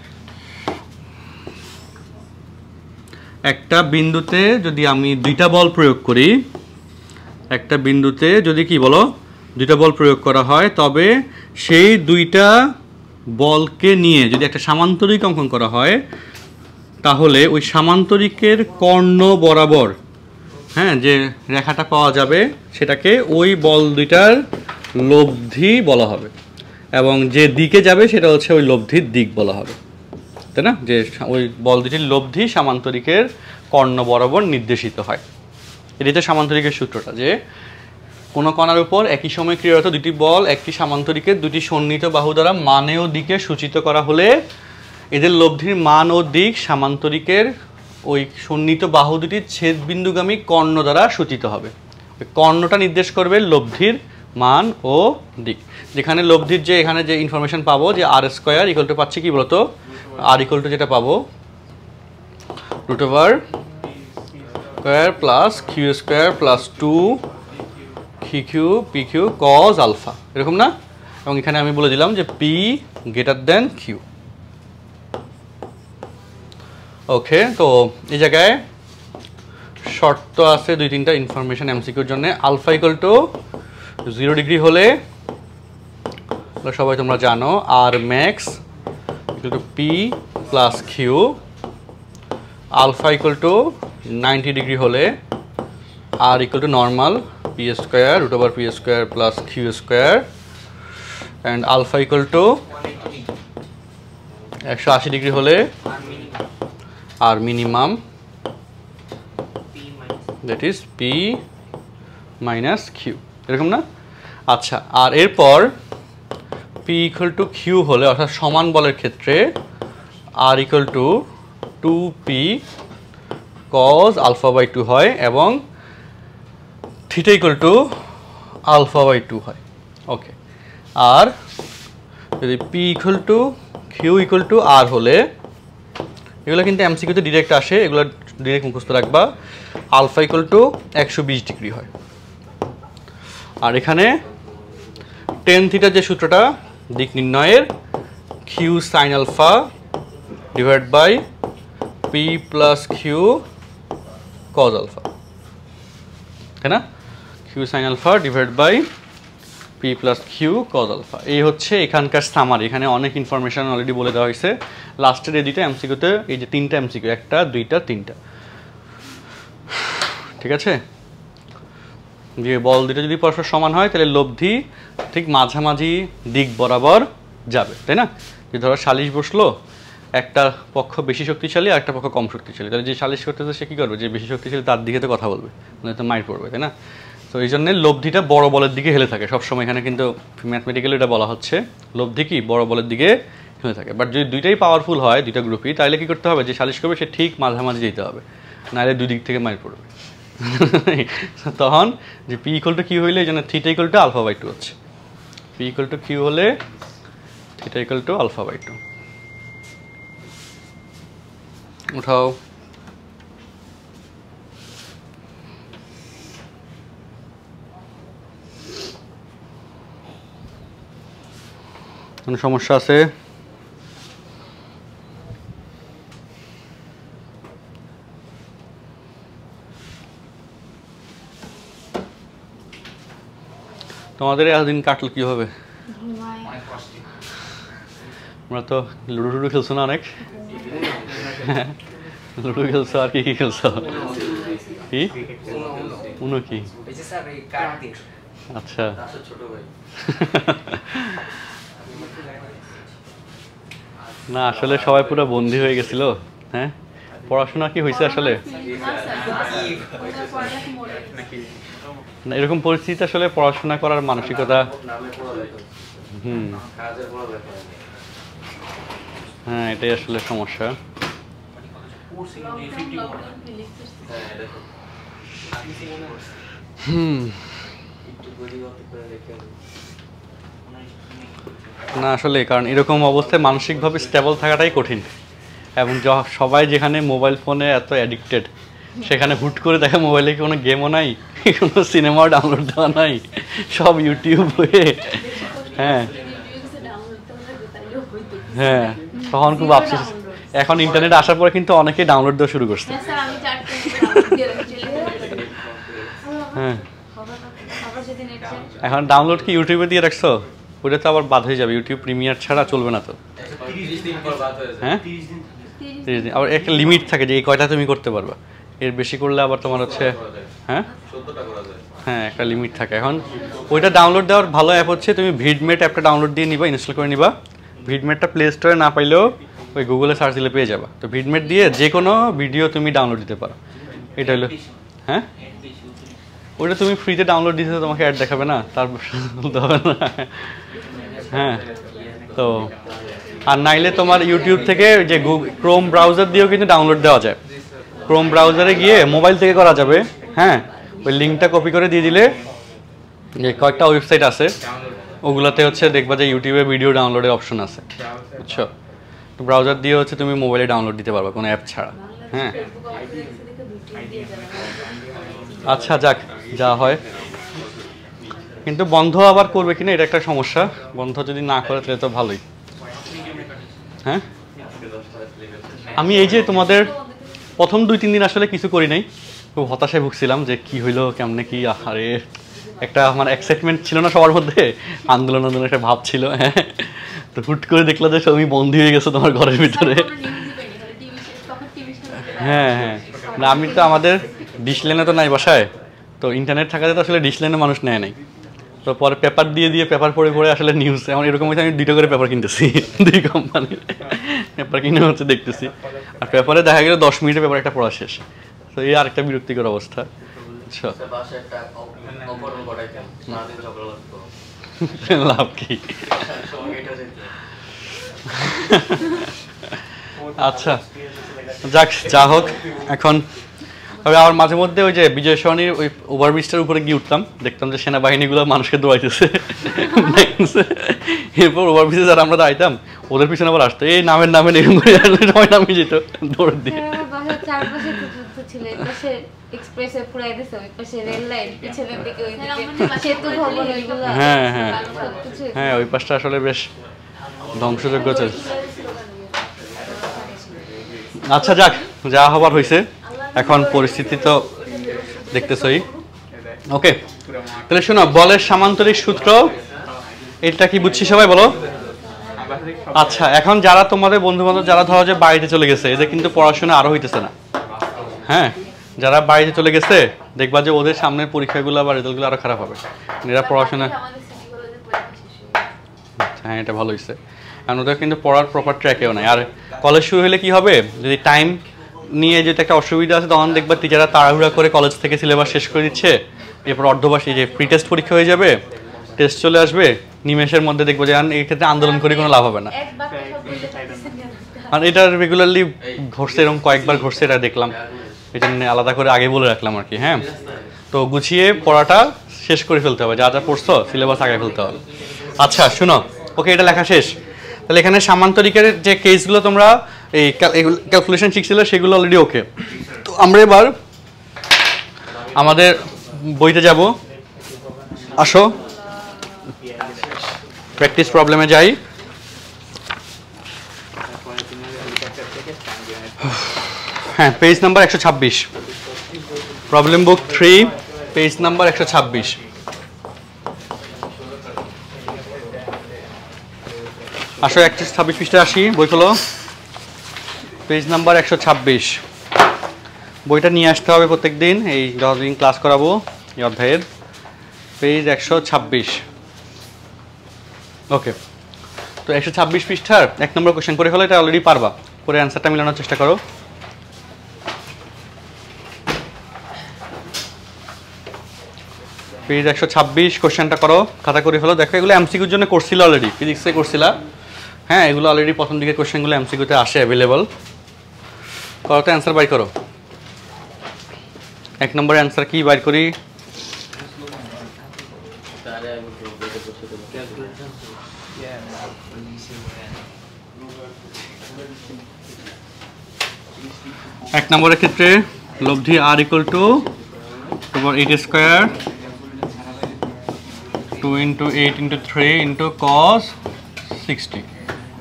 [SPEAKER 1] একটা বিন্দুতে যদি আমি দুইটা বল প্রয়োগ করি, একটা বিন্দুতে যদি কি বলো দুইটা বল প্রয়োগ করা হয়, তবে সেই দুইটা বলকে নিয়ে যদি একটা সামান্তরিক অঙ্কন করা হয়, তাহলে ওই সামান্তরিকের কর্ণ বরাবর, হ্যাঁ, যে রেখাটা পাওয়া যাবে সেটাকে ওই বল দুইটার লব্ধি বলা হবে, এবং যে দিকে যাবে সেটা হচ্ছে ওই লব্ধির দিক বলা হবে, তাই না, যে ওই বল দুটির লব্ধি সামান্তরিকের কর্ণ বরাবর নির্দেশিত হয়। এটি তো সামান্তরিকের সূত্রটা, যে কোনো কণার উপর একই সময় ক্রিয়ারত দুটি বল একটি সামান্তরিকের দুটি সন্নিহিত বাহু দ্বারা মানে ও দিকে সূচিত করা হলে এদের লব্ধির মান ও দিক সামান্তরিকের ওই সন্নিহিত বাহু দুটির ছেদবিন্দুগামী কর্ণ দ্বারা সূচিত হবে। ওই কর্ণটা নির্দেশ করবে লব্ধির মান ও দিক। যেখানে লব্ধির যে এখানে যে ইনফরমেশন পাবো যে আর স্কোয়ার ইকুয়াল টু পাচ্ছি কি বলতো, আর ইকুয়াল টু যেটা পাবো root over square plus Q square plus 2 Q P Q cos alpha, এরকম না। এবং এখানে আমি বলে দিলাম যে P greater than Q. Okay, তো এই জায়গায় শর্ত আছে 2-3টা ইনফরমেশন এমসিকিউর জন্য। আলফা ইকুয়াল টু 0 ডিগ্রি হলে সবাই তোমরা জানো R max equal to P plus Q. Alpha equal to 90 degree হলে R equal to normal P square root over P square plus Q square, and alpha equal to 180 degree হলে R minimum that is P minus Q, এরকম না। আচ্ছা, আর এরপর পি ইকুয়াল টু কিউ হলে, অর্থাৎ সমান বলের ক্ষেত্রে R equal to 2p cos alpha by 2 হয় এবং theta equal to alpha by 2 হয়। ওকে, আর যদি P equal to Q equal to R হলে, এগুলো কিন্তু এমসিকিউতে ডিরেক্ট আসে, এগুলো ডিরেক্ট মুখস্থ রাখবা। আলফা ইকুয়াল টু 120 ডিগ্রি হয়। আর এখানে টেন থিটার যে সূত্রটা দিক নির্ণয়ের, Q sine alpha divide by P plus Q cos alpha, তাই না, Q sine alpha divide by P plus Q cos alpha. এই হচ্ছে এখানকার সামারি। এখানে অনেক ইনফরমেশন অলরেডি বলে দেওয়া হয়েছে। লাস্টের এই দুইটা এমসিকিউতে, এই যে 3টা এমসিকিউ, 1টা 2টা 3টা, ঠিক আছে। যে বল দুটো যদি পরস্পর সমান হয় তাহলে লব্ধি ঠিক মাঝামাঝি দিক বরাবর যাবে, তাই না। যে ধরো সালিশ বসলো, একটা পক্ষ বেশি শক্তিশালী আর একটা পক্ষ কম শক্তিশালী, তাহলে যে সালিশ করতেছে সে কী করবে, যে বেশি শক্তিশালী তার দিকে তো কথা বলবে, মানে তো মাইর পড়বে, তাই না। তো এই জন্যে লব্ধিটা বড় বলের দিকে হেলে থাকে সবসময়। এখানে কিন্তু ম্যাথমেটিক্যালি এটা বলা হচ্ছে লব্ধি কি বড় বলের দিকে হেলে থাকে। বাট যদি দুইটাই পাওয়ারফুল হয়, দুইটা গ্রুপই, তাহলে কী করতে হবে, যে সালিশ করবে সে ঠিক মাঝামাঝি যেতে হবে, নাহলে দুই দিক থেকে মাইর পড়বে। তখন যে পি ইকুয়াল টু কিউ হইলে এই জন্য theta equal to alpha by 2 হচ্ছে। পি ইকুয়াল টু কিউ হলে theta equal to alpha by 2। উঠাও। কোনো সমস্যা আছে? তোমাদের এতদিন কাটলো কিভাবে? আমরা তো লুডো টুডো খেলছো না অনেক? লুডো খেলছো আর কি কি খেলছো? কি উনো কি? আচ্ছা না আসলে সবাই পুরো বন্দী হয়ে গেছিল। হ্যাঁ পড়াশোনা কি হয়েছে আসলে? না এরকম পরিস্থিতি আসলে পড়াশোনা করার মানসিকতা হ্যাঁ এটাই আসলে সমস্যা। না আসলে কারণ এরকম অবস্থায় মানসিকভাবে স্টেবল থাকাটাই কঠিন এবং সবাই যেখানে মোবাইল ফোনে এত অ্যাডিক্টেড সেখানে হুট করে দেখা মোবাইলে কোনো গেমও নাই, কোনো সিনেমাও ডাউনলোড দেওয়া নাই, সব ইউটিউব হয়ে। হ্যাঁ হ্যাঁ তখন খুব আফসোস। এখন ইন্টারনেট আসার পরে কিন্তু অনেকেই ডাউনলোড দেওয়া শুরু করছে। হ্যাঁ এখন ডাউনলোড কি ইউটিউবে দিয়ে রাখছো? ওটা তো আবার বাদ হয়ে যাবে, ইউটিউব প্রিমিয়ার ছাড়া চলবে না তো। হ্যাঁ 30 দিন, আবার একটা লিমিট থাকে যে এই কয়টা তুমি করতে পারবা, এর বেশি করলে আবার তোমার হচ্ছে হ্যাঁ হ্যাঁ একটা লিমিট থাকে। এখন ওইটা ডাউনলোড দেওয়ার ভালো অ্যাপ হচ্ছে তুমি ভিডমেট অ্যাপটা ডাউনলোড দিয়ে নিবা, ইনস্টল করে নিবা। ভিডমেটটা প্লে স্টোরে না পাইলেও ওই গুগলে সার্চ দিলে পেয়ে যাবা। তো ভিডমেট দিয়ে যে কোনো ভিডিও তুমি ডাউনলোড দিতে পারো। এটা হলো হ্যাঁ ওইটা তুমি ফ্রিতে ডাউনলোড দিতে তোমাকে অ্যাড দেখাবে না, তারপর বলতে হবে না। হ্যাঁ তো আর নাইলে তোমার ইউটিউব থেকে যে ক্রোম ব্রাউজার দিয়েও কিন্তু ডাউনলোড দেওয়া যায়। ক্রোম ব্রাউজারে গিয়ে মোবাইল থেকে করা যাবে। হ্যাঁ ওই লিঙ্কটা কপি করে দিয়ে দিলে যে কয়েকটা ওয়েবসাইট আছে ওগুলোতে হচ্ছে দেখবা যে ইউটিউবে ভিডিও ডাউনলোডের অপশন আছে, বুঝছো? তো ব্রাউজার দিয়ে হচ্ছে তুমি মোবাইলে ডাউনলোড দিতে পারবে কোনো অ্যাপ ছাড়া। হ্যাঁ আচ্ছা যাক যা হয়, কিন্তু বন্ধ আবার করবে কিনা এটা একটা সমস্যা। বন্ধ যদি না করে তাহলে তো ভালোই। হ্যাঁ আমি এই যে তোমাদের প্রথম 2-3 দিন আসলে কিছু করি নাই, খুব হতাশায় ভুগছিলাম যে কি হইলো কেমনে কি। আরে একটা আমার এক্সাইটমেন্ট ছিল না সবার মধ্যে, আন্দোলন একটা ভাব ছিল। হ্যাঁ তো হুট করে দেখলা যে সবই বন্দী হয়ে গেছে তোমার ঘরের ভিতরে। হ্যাঁ হ্যাঁ না আমি তো আমাদের ডিশ লাইনে তো নাই বাসায়, তো ইন্টারনেট থাকাতে তো আসলে ডিশ লাইনে মানুষ নেয় নাই। তো পরে পেপার দিয়ে পেপার পড়ে পড়ে আসলে নিউজ এমন এরকম হয়েছে আমি 2টা করে পেপার কিনতেছি, 2 কোম্পানির পেপার কিনে হচ্ছে দেখতেছি। আর পেপারে দেখা গেল 10 মিনিটে পেপার একটা পড়া শেষ। তো এই আরেকটা বিরক্তিকর অবস্থা। আচ্ছা লাভ কি? আচ্ছা যাক যা হোক। এখন তবে আমার মাঝে মধ্যে ওই যে বিজয় সরণির ওই ওভারব্রিজটার উপরে গিয়ে উঠতাম, দেখতাম যে সেনাবাহিনীগুলো মানুষকে দৌড়াইতেছে। এরপর ওভারব্রিজে যারা আমরা দাঁড়াইতাম ওদের পিছনে আবার আসতো, এই নামের এরকম করে সবাই নামে যেত দৌড় দিয়ে। হ্যাঁ হ্যাঁ হ্যাঁ ওই পাশটা আসলে বেশ ধ্বংসযোগ্য চলছে। আচ্ছা যাক যা হবার হয়েছে, এখন পরিস্থিতি তো দেখতেছই। ওকে তাহলে শোনো, বলের সামান্তরিক সূত্র এটা কি বুঝছি সবাই বলো? আচ্ছা এখন যারা তোমাদের বন্ধু বান্ধব যারা ধরো যে বাড়িতে চলে গেছে, এদের কিন্তু পড়াশোনা আরো হইতেছে না। হ্যাঁ যারা বাড়িতে চলে গেছে দেখবা যে ওদের সামনের পরীক্ষাগুলো বা রেজাল্টগুলো আরো খারাপ হবে। এরা পড়াশোনা হ্যাঁ এটা ভালো হয়েছে, কারণ ওদের কিন্তু পড়ার প্রপার ট্র্যাকেও নাই। আর কলেজ শুরু হলে কি হবে, যদি টাইম নিয়ে যেটা একটা অসুবিধা আছে তখন দেখবা টিচাররা তাড়াহুড়া করে কলেজ থেকে সিলেবাস শেষ করে দিচ্ছে, এরপর অর্ধবার্ষিক যে প্রি টেস্ট পরীক্ষা হয়ে যাবে, টেস্ট চলে আসবে নিমেষের মধ্যে, দেখবো যে এই ক্ষেত্রে আন্দোলন করে কোনো লাভ হবে না। আর এটা রেগুলারলি ঘটছে, এরকম কয়েকবার ঘটছে, এটা দেখলাম, এটা নিয়ে আলাদা করে আগে বলে রাখলাম আর কি। হ্যাঁ তো গুছিয়ে পড়াটা শেষ করে ফেলতে হবে, যা যা পড়ছো সিলেবাস আগে ফেলতে হবে। আচ্ছা শুনো, ওকে এটা লেখা শেষ। তাহলে এখানে সামান্তরিকের যে কেসগুলো তোমরা এই ক্যালকুলেশন শিখছিল সেগুলো অলরেডি ওকে। তো আমরা এবার আমাদের বইতে যাব, আসো প্র্যাকটিস প্রবলেমে যাই। হ্যাঁ, পেজ নাম্বার 126, প্রবলেম বুক 3, পেজ নাম্বার 126। আসো 126 পৃষ্ঠায় আসি, বই খোলো, পেজ নাম্বার 126। বইটা নিয়ে আসতে হবে প্রত্যেকদিন, এই যতদিন ক্লাস করাবো এই অধ্যায়ের। পেজ 126, ওকে। তো 126 পৃষ্ঠার 1 নম্বর কোশ্চেন করে ফেলো, এটা অলরেডি পারবা, করে অ্যান্সারটা মিলানোর চেষ্টা করো। পেজ 126 কোশ্চেনটা করো, খাতা করে ফেলো। দেখো এগুলো এমসিকিউর জন্য করছিল অলরেডি, ফিজিক্সে করছিলা। হ্যাঁ, এগুলো অলরেডি প্রথম দিকে কোশ্চেনগুলো এমসিকিউতে আসে অ্যাভেলেবল। করো তো, অ্যান্সার বাই করো। 1 নম্বরের অ্যান্সার কি বাইর করি? এক নম্বরের ক্ষেত্রে লব্ধি r equal to 8 square 2 × 8 × 3 × cos 60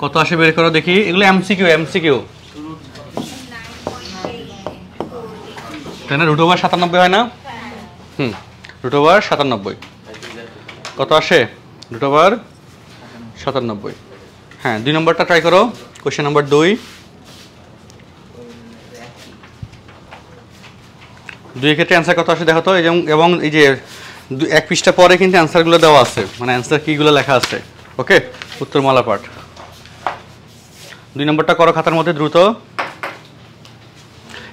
[SPEAKER 1] কত আসে বের করো দেখি। এগুলো এমসিকিউ তাই না? √97 হয় না? √97 কত আসে? √97। হ্যাঁ, 2 নম্বরটা ট্রাই করো, কোশ্চেন নাম্বার 2। 2 ক্ষেত্রে অ্যান্সার কত আসে দেখো তো। এবং এই যে 1 পৃষ্ঠা পরে কিন্তু অ্যান্সারগুলো দেওয়া আছে, মানে অ্যান্সার কিগুলো লেখা আছে। ওকে, উত্তরমালা পাঠ। 2 নম্বরটা করো খাতার মধ্যে দ্রুত।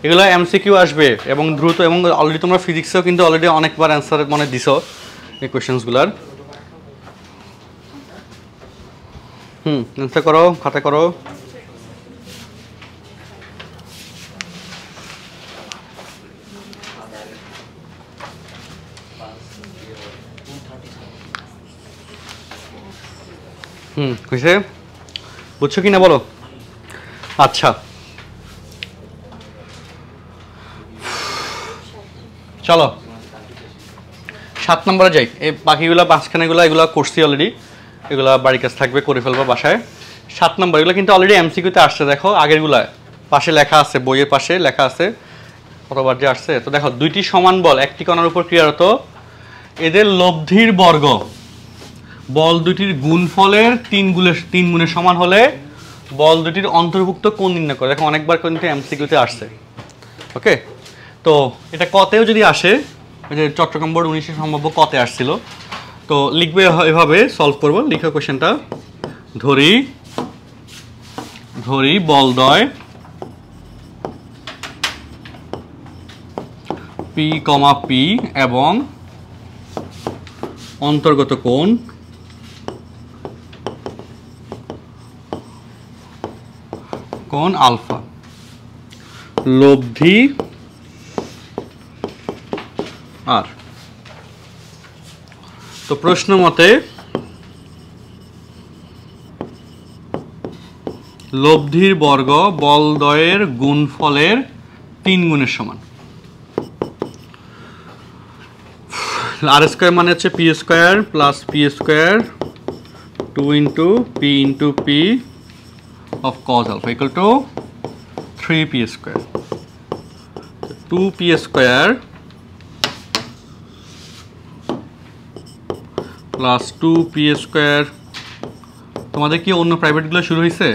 [SPEAKER 1] এগুলো এমসিকিউ আসবে এবং দ্রুত, এবং অলরেডি তোমরা ফিজিক্সেও কিন্তু অলরেডি অনেকবার অ্যান্সার মনে দিছো এই কোয়েশ্চেন্সগুলোর। অ্যান্সার করো, খাতা করো। হয়েছে? বুঝছো কি না বলো? আচ্ছা, চলো 7 নম্বরে যাই। এই বাকিগুলো মাঝখানেগুলো এগুলো করছি অলরেডি, এগুলো বাড়ির কাছে থাকবে, করে ফেলবো বাসায়। 7 নম্বর এগুলো কিন্তু অলরেডি এমসিকিউতে আসছে, দেখো আগেরগুলা পাশে লেখা আছে, বইয়ের পাশে লেখা আছে কতবার যে আসছে। তো দেখো, 2টি সমান বল একটি কণার উপর ক্রিয়ারত, এদের লব্ধির বর্গ বল দুটির গুণফলের 3 গুণের সমান হলে বল দুটির অন্তর্ভুক্ত কোণ নির্ণয় করে। দেখো অনেকবার কিন্তু এমসিকিউতে আসছে। ওকে, তো এটা কতেও যদি আসে, ওই যে চট্টগ্রাম বোর্ড 19-এ সম্ভাব্য কতে আসছিল। তো লিখবে এভাবে, সলভ করবো। লিখো কোশ্চেনটা, ধরি বলদ্বয় পি, এবং অন্তর্গত কোণ আলফা, লব্ধি আর। তো প্রশ্ন মতে লব্ধির বর্গ বলদ্বয়ের গুণফলের 3 গুণের সমান। আর স্কোয়ার মানে হচ্ছে P square plus P square 2 × p of cos alpha equal to 3p square. 2p square plus 2p square। তোমাদের কি অন্য প্রাইভেটগুলো শুরু হয়েছে?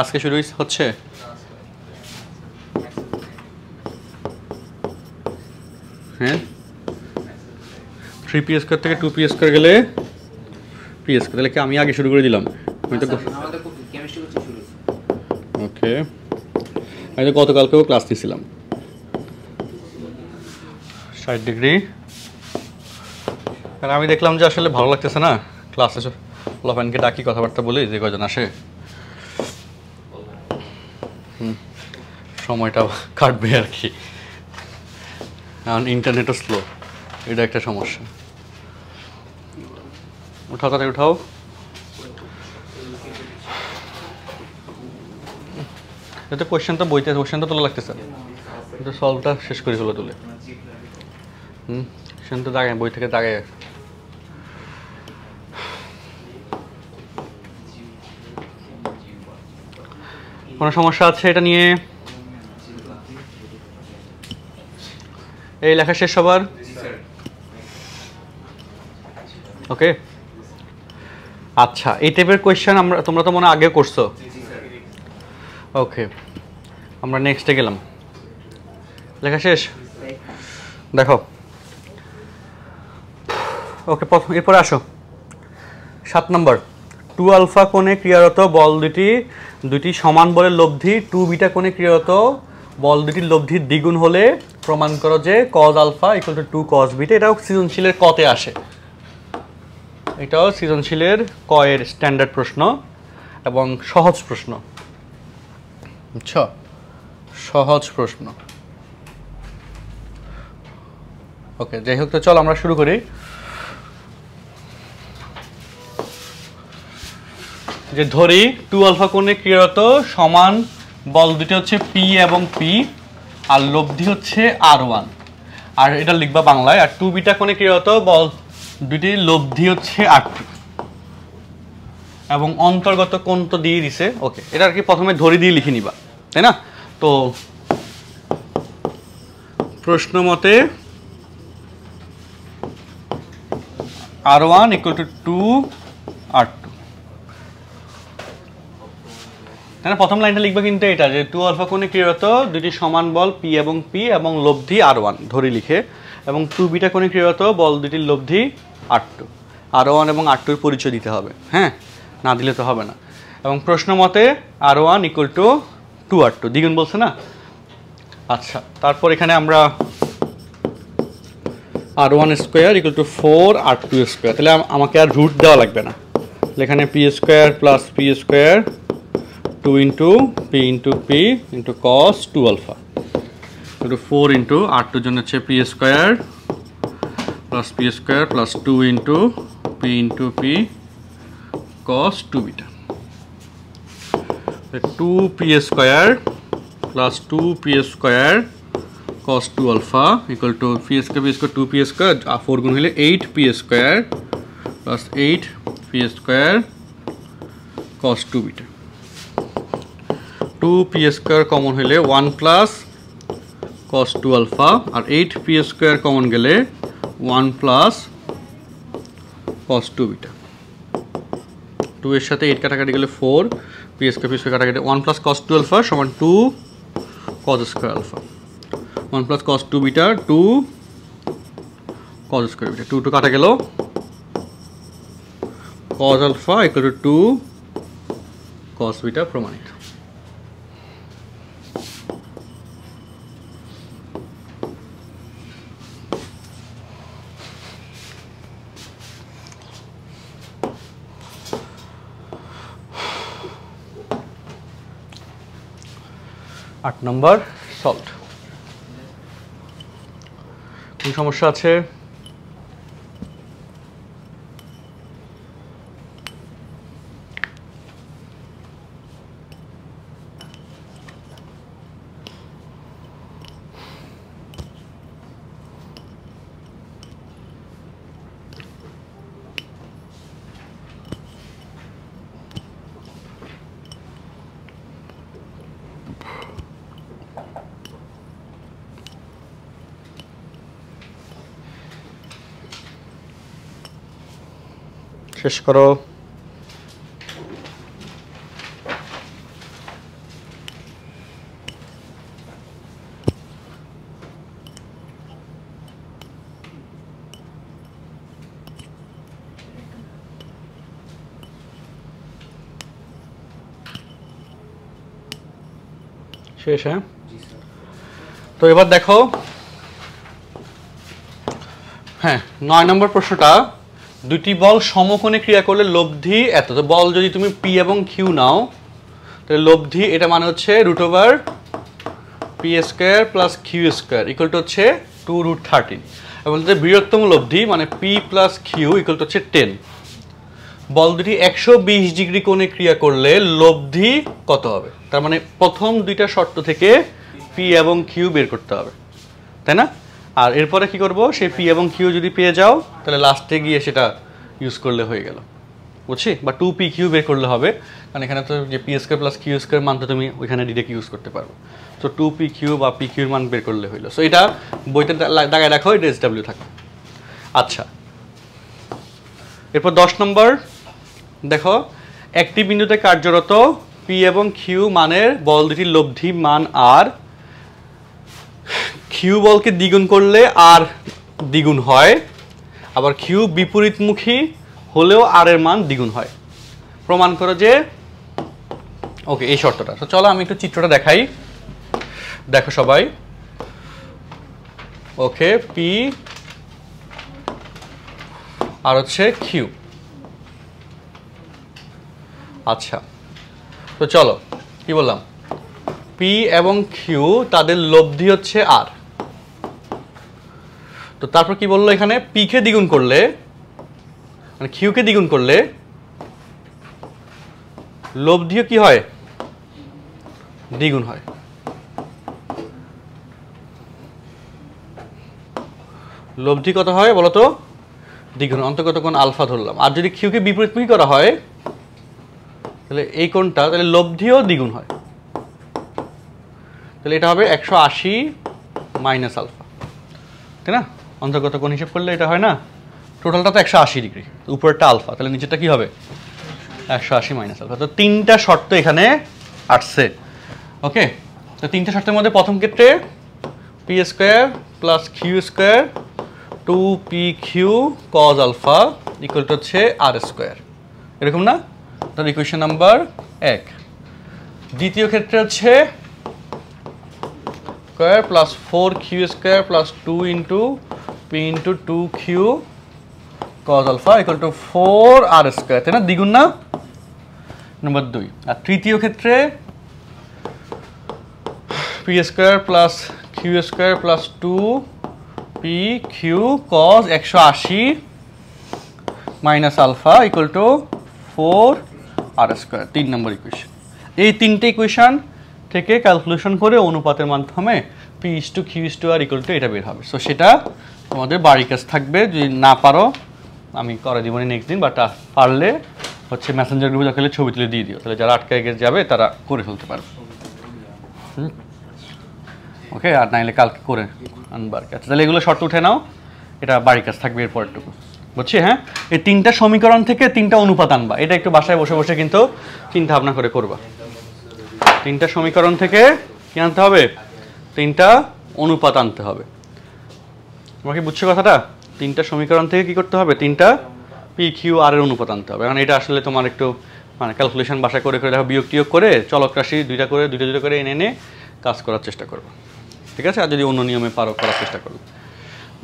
[SPEAKER 1] আজকে শুরু হচ্ছে। হ্যাঁ, 3p square থেকে 2p square গেলে p square, তাহলে কি আমি আগে শুরু করে দিলাম? ওকে, আমি তো গতকালকেও ক্লাস নিয়েছিলাম 60 ডিগ্রি। কারণ আমি দেখলাম যে আসলে ভালো লাগতেছে না ক্লাসে, লফানকে ডাকি কথাবার্তা বলি, যে কজন আসে সময়টা কাটবে আর কি। কারণ ইন্টারনেটও স্লো, এটা একটা সমস্যা। উঠাও, তাড়াতাড়ি উঠাও। এটা কোশ্চেন তো বইতে কোশ্চেন তো তোলা লাগতেছে, এটা সলভটা শেষ করে হলো তুলে। কোশ্চেন তো দাগে বই থেকে দাগে। কোনো সমস্যা আছে এটা নিয়ে? এই লেখা শেষ সবার? ওকে, আচ্ছা এই টাইপের কোয়েশ্চেন তোমরা তো মনে আগে করছো। ওকে, আমরা নেক্সটে গেলাম। লেখা শেষ? দেখো, ওকে এরপরে আসো 7 নম্বর। 2 আলফা কোণে ক্রিয়ারত বল দুটি সমান বলের লব্ধি 2 বিটা কোণে ক্রিয়ারত বল দুটির লব্ধির দ্বিগুণ হলে প্রমাণ করো যে cos alpha equal to 2 cos beta. এটাও সৃজনশীলের কতে আসে, এটাও সৃজনশীলের ক এর স্ট্যান্ডার্ড প্রশ্ন এবং সহজ প্রশ্ন। বুঝছো, সহজ প্রশ্ন। ওকে, যাই হোক, তো চল আমরা শুরু করি। যে ধরি 2 আলফা কোণে ক্রিয়ারত সমান বল দুটি হচ্ছে পি এবং পি, আর লব্ধি হচ্ছে R1, আর এটা লিখবা বাংলায়। আর 2 বিটা কোণে ক্রিয়ারত বল দুটির লব্ধি হচ্ছে R2 এবং অন্তর্গত কোণ তো দিয়ে দিছে। ওকে, এটা আর কি প্রথমে ধরি দিয়ে লিখে নিবা, তাই না? তো প্রশ্ন মতে R1 ইকুয়াল টু 2R2, তাই না? প্রথম লাইনটা লিখবা কিন্তু এটা যে 2 আলফা কোণে ক্রিয়ারত দুটি সমান বল পি এবং লব্ধি R1 ধরি লিখে, এবং 2 বিটা কোণে ক্রিয়ারত বল দুটির লব্ধি R2। R1 এবং R2 এর পরিচয় দিতে হবে, হ্যাঁ, না দিলে তো হবে না। এবং প্রশ্ন মতে R1 ইকুয়াল টু 2R2, দ্বিগুণ বলছে না? আচ্ছা, তারপর এখানে আমরা R1 square equal two 4R2 square, তাহলে আমাকে আর রুট দেওয়া লাগবে না। এখানে P square plus P square 2 into P into cos 2 alpha into 4 into R2 জন্য হচ্ছে P square plus 2 into P cos 2 beta. 2p square plus 2p square cos 2 alpha equal to P square 2p square, আর 4 গুণ হলে 8p square plus 8p square cos 2 beta. 2p square common হলে 1 প্লাস cos 2 আলফা, আর 8p স্কোয়ার কমন গেলে 1 প্লাস cos 2 বিটা। 2 এর সাথে 8 কাটাকাটি গেলে 4, p স্কোয়ার কাটাকাটি 1 প্লাস cos 2 আলফা সমান 2 cos square alpha, 1 plus cos 2 beta 2 cos square beta. 2 কাটা গেল, cos alpha equal to 2 cos beta প্রমাণিত। আট নম্বর সলভড। কোন সমস্যা আছে? শেষ করো। শেষ, হ্যাঁ? তো এবার দেখো, হ্যাঁ 9 নম্বর প্রশ্নটা, দুটি বল সমকোণে ক্রিয়া করলে লব্ধি এত। তো বল যদি তুমি পি এবং কিউ নাও, তাহলে লব্ধি এটা মানে হচ্ছে √, P square plus Q square equal to হচ্ছে 2√13, এবং বৃহত্তম লব্ধি মানে P plus Q equal to হচ্ছে 10। বল দুটি 120 ডিগ্রি কোণে ক্রিয়া করলে লব্ধি কত হবে? তার মানে প্রথম দুইটা শর্ত থেকে পি এবং কিউ বের করতে হবে, তাই না? আর এরপরে কি করব, সেই পি এবং কিউ যদি পেয়ে যাও তাহলে লাস্টে গিয়ে সেটা ইউজ করলে হয়ে গেল, বুঝছি? বা 2pq বের করলে হবে, কারণ এখানে তো যে P square plus Q square মান তো তুমি ওইখানে ডিরেক্ট ইউজ করতে পারবে। তো 2pq বা pq এর মান বের করলে হইলো। সো এটা বইতে দাগায় রাখো, এটা SW থাকবে। আচ্ছা, এরপর 10 নম্বর দেখো, একটি বিন্দুতে কার্যরত পি এবং কিউ মানের বল দুটির লব্ধি মান আর, কিউ বলকে দ্বিগুণ করলে আর দ্বিগুণ হয়, আবার কিউ বিপরীতমুখী হলেও আর এর মান দ্বিগুণ হয়। প্রমাণ করো যে, ওকে এই শর্তটা। তো চলো আমি একটু চিত্রটা দেখাই, দেখো সবাই। ওকে, পি আর হচ্ছে কিউ। আচ্ছা, তো চলো কি বললাম, পি এবং কিউ তাদের লব্ধি হচ্ছে আর। তো তারপর কি বললো এখানে, পি কে দ্বিগুণ করলে মানে কিউ কে দ্বিগুণ করলে লব্ধিও কি হয়, দ্বিগুণ হয়। লব্ধি কত হয় বলতো, দ্বিগুণ, অন্তর্গত কোণ আলফা ধরলাম। আর যদি কিউকে বিপরীতমুখী করা হয় তাহলে এই কোণটা, তাহলে লব্ধিও দ্বিগুণ হয়। তাহলে এটা হবে 180 মাইনাস আলফা, তাই না? অন্তর্গত কোণ হিসেব করলে এটা হয় না, টোটালটা তো 180 ডিগ্রি, উপরেরটা আলফা, তাহলে নিচেরটা কি হবে 180 মাইনাস আলফা। তো তিনটা শর্ত এখানে আসছে। ওকে, তো তিনটা শর্তের মধ্যে প্রথম ক্ষেত্রে P square plus Q square 2pq cos alpha equal to হচ্ছে আর স্কোয়ার, এরকম না? তাহলে ইকুয়েশন নাম্বার 1। দ্বিতীয় ক্ষেত্রে হচ্ছে square plus 4q square plus 2 into P into 2q cos alpha equal to 4r square, তাই না? দ্বিগুণ না? নাম্বার 2। আর তৃতীয় ক্ষেত্রে P square plus Q square plus 2pq cos 180 minus alpha equal to 4r square, 3 নম্বর ইকুয়েশন। এই তিনটে ইকুয়েশন থেকে ক্যালকুলেশন করে অনুপাতের মাধ্যমে p/q/r ইকুয়াল টু এটা বের হবে। সো সেটা তোমাদের বাড়ির কাজ থাকবে, যদি না পারো আমি করে দিব নেক্সট দিন, বাট পারলে হচ্ছে মেসেঞ্জার গ্রুপে দেখালে ছবি তুলে দিয়ে দিও, তাহলে যারা আটকে যাবে তারা করে ফেলতে পারবে। ওকে, আর নাইলে কালকে করে আনবার কাছে। তাহলে এগুলো শর্ত উঠে নাও, এটা বাড়ির কাজ থাকবে এরপরটুকু, বুঝছি? হ্যাঁ, এই তিনটা সমীকরণ থেকে তিনটা অনুপাত আনবা, এটা একটু বাসায় বসে বসে কিন্তু চিন্তা ভাবনা করে করবা। তিনটা সমীকরণ থেকে কি আনতে হবে, তিনটা অনুপাত আনতে হবে। তোমাকে বুঝছো কথাটা? তিনটা সমীকরণ থেকে কি করতে হবে, তিনটা পি কিউ আর এর অনুপাত আনতে হবে। কারণ এটা আসলে তোমার একটু মানে ক্যালকুলেশন বাসায় করে করে দেখো, বিয়োগ টিয়োগ করে চলক রাশি দুইটা করে এনে এনে কাজ করার চেষ্টা করবো, ঠিক আছে? আর যদি অন্য নিয়মে পারো করার চেষ্টা করবো,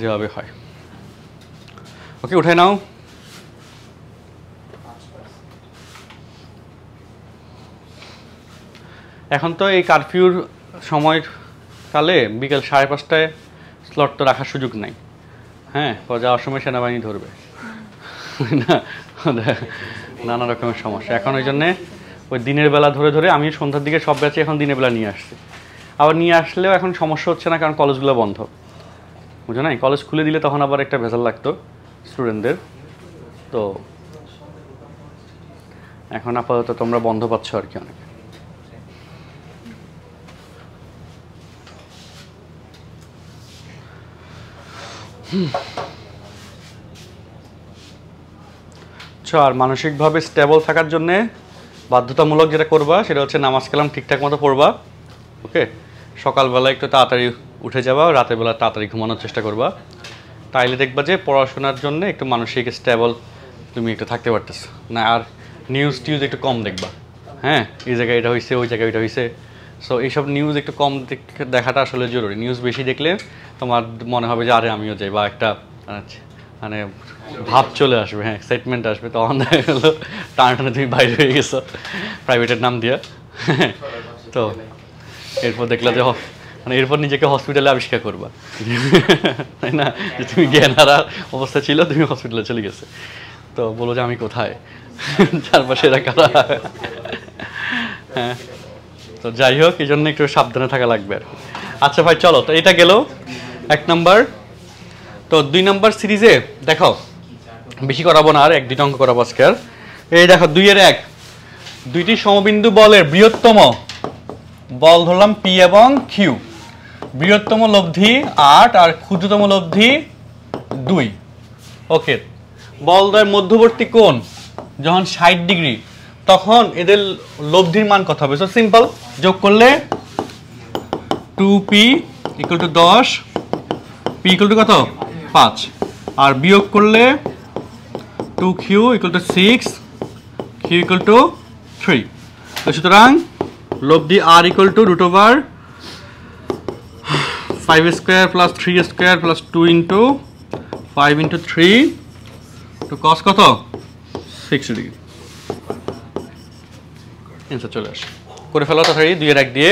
[SPEAKER 1] যেভাবে হয়। ওকে, উঠে নাও। এখন তো এই কারফিউর সময় কালে বিকেল 5:30টায় স্লট তো রাখার সুযোগ নাই। হ্যাঁ, যাওয়ার সময় সেনাবাহিনী ধরবে না, নানা রকমের সমস্যা। এখন ওই জন্যে ওই দিনের বেলা ধরে ধরে আমি সন্ধ্যার দিকে সব ব্যাচে এখন দিনের বেলা নিয়ে আসছি। আবার নিয়ে আসলেও এখন সমস্যা হচ্ছে না, কারণ কলেজগুলো বন্ধ, বুঝো না? কলেজ খুলে দিলে তখন আবার একটা ভেজাল লাগতো স্টুডেন্টদের। তো এখন আপাতত তোমরা বন্ধ পাচ্ছ আর কি অনেক। আর মানসিকভাবে স্টেবল থাকার জন্যে বাধ্যতামূলক যেটা করবা সেটা হচ্ছে নামাজ কালাম ঠিকঠাক মতো পড়বা। ওকে, সকালবেলা একটু তাড়াতাড়ি উঠে যাবা, রাতের বেলা তাড়াতাড়ি ঘুমানোর চেষ্টা করবা। তাইলে দেখবা যে পড়াশোনার জন্য একটু মানসিক স্টেবল তুমি একটু থাকতে পারতেছো না। আর নিউজ টিউজ একটু কম দেখবা। হ্যাঁ, এই জায়গায় এটা হয়েছে, ওই জায়গায় এটা হয়েছে। সো এইসব নিউজ একটু কম দেখাটা আসলে জরুরি। নিউজ বেশি দেখলে তোমার মনে হবে যে আরে আমিও যাই, বা একটা মানে ভাব চলে আসবে, হ্যাঁ এক্সাইটমেন্ট আসবে, তখন দেখা গেল টানা টানা তুমি বাইরে হয়ে গেছো প্রাইভেটের নাম দিয়া। তো এরপর দেখলা যে মানে এরপর নিজেকে হসপিটালে আবিষ্কার করবা, তাই না? যে তুমি জ্ঞান হারা অবস্থা ছিল, তুমি হসপিটালে চলে গেছে, তো বলো যে আমি কোথায়। চারপাশে এরা কারা? হ্যাঁ, তো যাই হোক, এই জন্য একটু সাবধানে থাকা লাগবে আর কি। আচ্ছা ভাই চলো, তো এটা গেল 1 নাম্বার। তো 2 নাম্বার সিরিজে দেখো, বেশি করাবো না, আর 1-2 অঙ্ক করাবো আজকে। আর এই দেখো 2-এর 1, দুইটি সমবিন্দু বলের বৃহত্তম বল ধরলাম পি এবং কিউ, বৃহত্তম লব্ধি 8 আর ক্ষুদ্রতম লব্ধি 2। ওকে, বলদ্বয়ের মধ্যবর্তী কোণ যখন 60 ডিগ্রি, তখন এদের লব্ধির মান কত হবে? সো সিম্পল, যোগ করলে 2p = 10, p = কত? 5, আর বিয়োগ করলে 2q = 6, q = 3। তো সুতরাং লব্ধি r = √5² + 3² + 2 × 5 × 3 তো cos কত? 60 ডিগ্রি। অ্যান্সার চলে আসে। করে ফেলো তাড়াতাড়ি 2-এর 1 দিয়ে,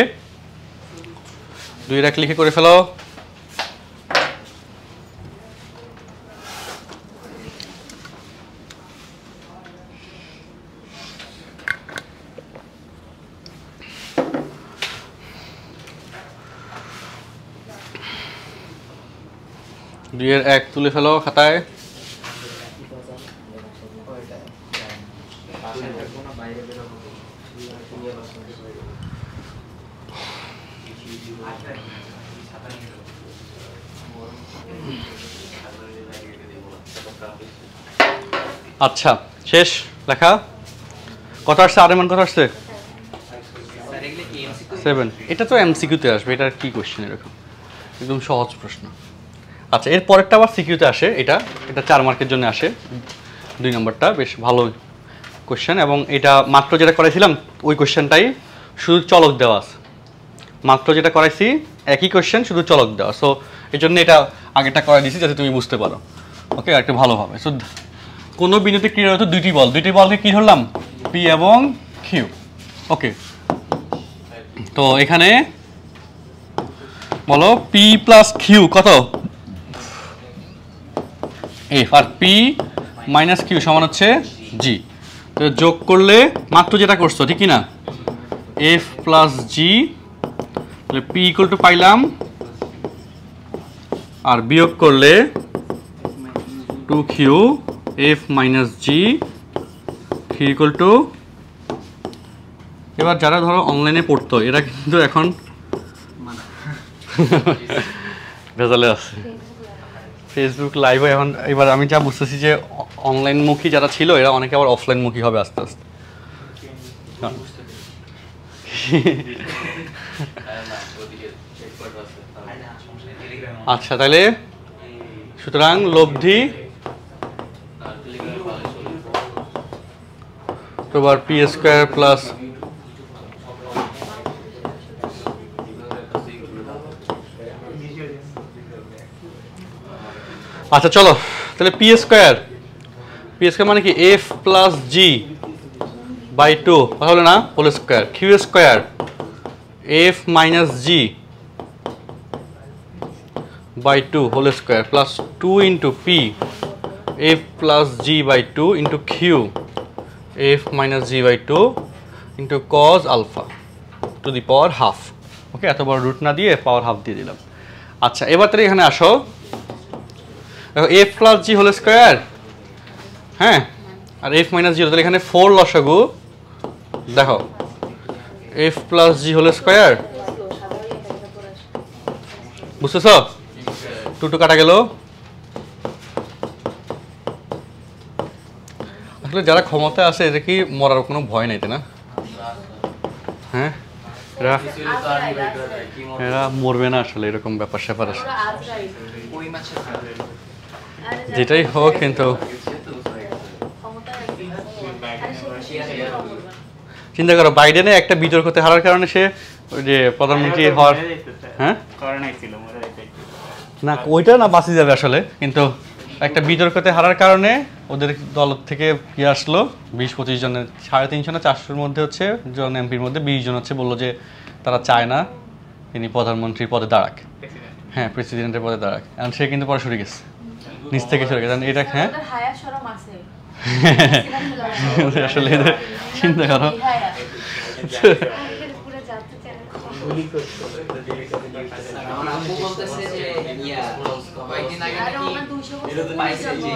[SPEAKER 1] 2-এর 1 লিখে করে ফেলো। দুইয়ের 1 তুলে ফেলো খাতায়। আচ্ছা, শেষ লেখা। কত আসছে? আর মান কত আসছে? 7। এটা তো এমসিকিউতে আসবে, এটা কি কোশ্চেন এরকম? একদম সহজ প্রশ্ন। আচ্ছা, এর পরেরটা আবার সিকিউতে আসে, এটা 4 মার্কের জন্য আসে। 2 নম্বরটা বেশ ভালো কোশ্চেন, এবং এটা মাত্র যেটা করাইছিলাম ওই কোশ্চেনটাই, শুধু চলক দেওয়া আছে। মাত্র যেটা করাইছি একই কোশ্চেন, শুধু চলক দেওয়া। সো এই জন্য এটা আগেরটা করাই দিয়েছি যাতে তুমি বুঝতে পারো। ওকে, একটু ভালোভাবে। সো কোনো বিন্দুতে ক্রিয়ারত দুইটি বলকে কি ধরলাম? পি এবং কিউ। ওকে, তো এখানে বলো পি প্লাস কিউ কত? এফ, আর পি মাইনাস কিউ সমান হচ্ছে জি। তো যোগ করলে মাত্র যেটা করছো ঠিক কি না, এফ প্লাস জি, তাহলে পি ইকুয়াল টু পাইলাম, আর বিয়োগ করলে 2q এফ মাইনাস জি, কি ইকুয়াল টু। এবার যারা ধরো অনলাইনে পড়তো এরা কিন্তু এখন ভেজালে আছে, ফেসবুক লাইভে এখন। এবার আমি যা বুঝতেছি যে অনলাইনমুখী যারা ছিল এরা অনেকে আবার অফলাইনমুখী হবে আস্তে আস্তে। আচ্ছা, তাহলে সুতরাং লব্ধি তোমার পি স্কোয়ার প্লাস আচ্ছা চলো, তাহলে পি স্কোয়ার মানে কি? এফ প্লাস জি বাই 2 কথা হলো না, whole square. Q square F minus G by 2 whole square plus 2 into P F plus G by 2 into Q F minus G by 2 into cos alpha to the power half. Okay, এত বড় রুট না দিয়ে পাওয়ার হাফ দিয়ে দিলাম। আচ্ছা, এবার তাহলে এখানে আসো, দেখো এফ প্লাস জি হোল স্কোয়ার, হ্যাঁ, আর এফ মাইনাস জিরো, তাহলে এখানে 4 লসাগু। দেখো এফ প্লাস জি হোল স্কোয়ার, বুঝতেছ? 2 কাটা গেল। আসলে যারা ক্ষমতায় আছে এদের কি মরার কোনো ভয় নাই, তাই না? হ্যাঁ, এরা মরবে না আসলে, এরকম ব্যাপার স্যাপার আছে। যেটাই হোক, কিন্তু চিন্তা করো বাইডেনে একটা বিতর্কতে হারার কারণে সে ওই যে প্রধানমন্ত্রী হওয়ার, হ্যাঁ না ওইটা না বাঁচি যাবে আসলে, কিন্তু একটা বিতর্কতে হারার কারণে ওদের দল থেকে কি আসলো 20-25 জনের, 350 না 400-র মধ্যে হচ্ছে জন এমপির মধ্যে 20 জন হচ্ছে বললো যে তারা চায় না তিনি প্রধানমন্ত্রীর পদে দাঁড়াক, হ্যাঁ প্রেসিডেন্টের পদে দাঁড়াক। কারণ সে কিন্তু পরে সরে গেছে, নিচ থেকে সরে গেছে এটা। হ্যাঁ আসলে এদের চিন্তা করো।
[SPEAKER 2] পুরো জানতে চাই
[SPEAKER 3] আমার আপু বলতেছে যে কয়েকদিন আগে
[SPEAKER 2] আর
[SPEAKER 3] নাকি
[SPEAKER 2] আমার 200 বছর
[SPEAKER 3] পাইছে যে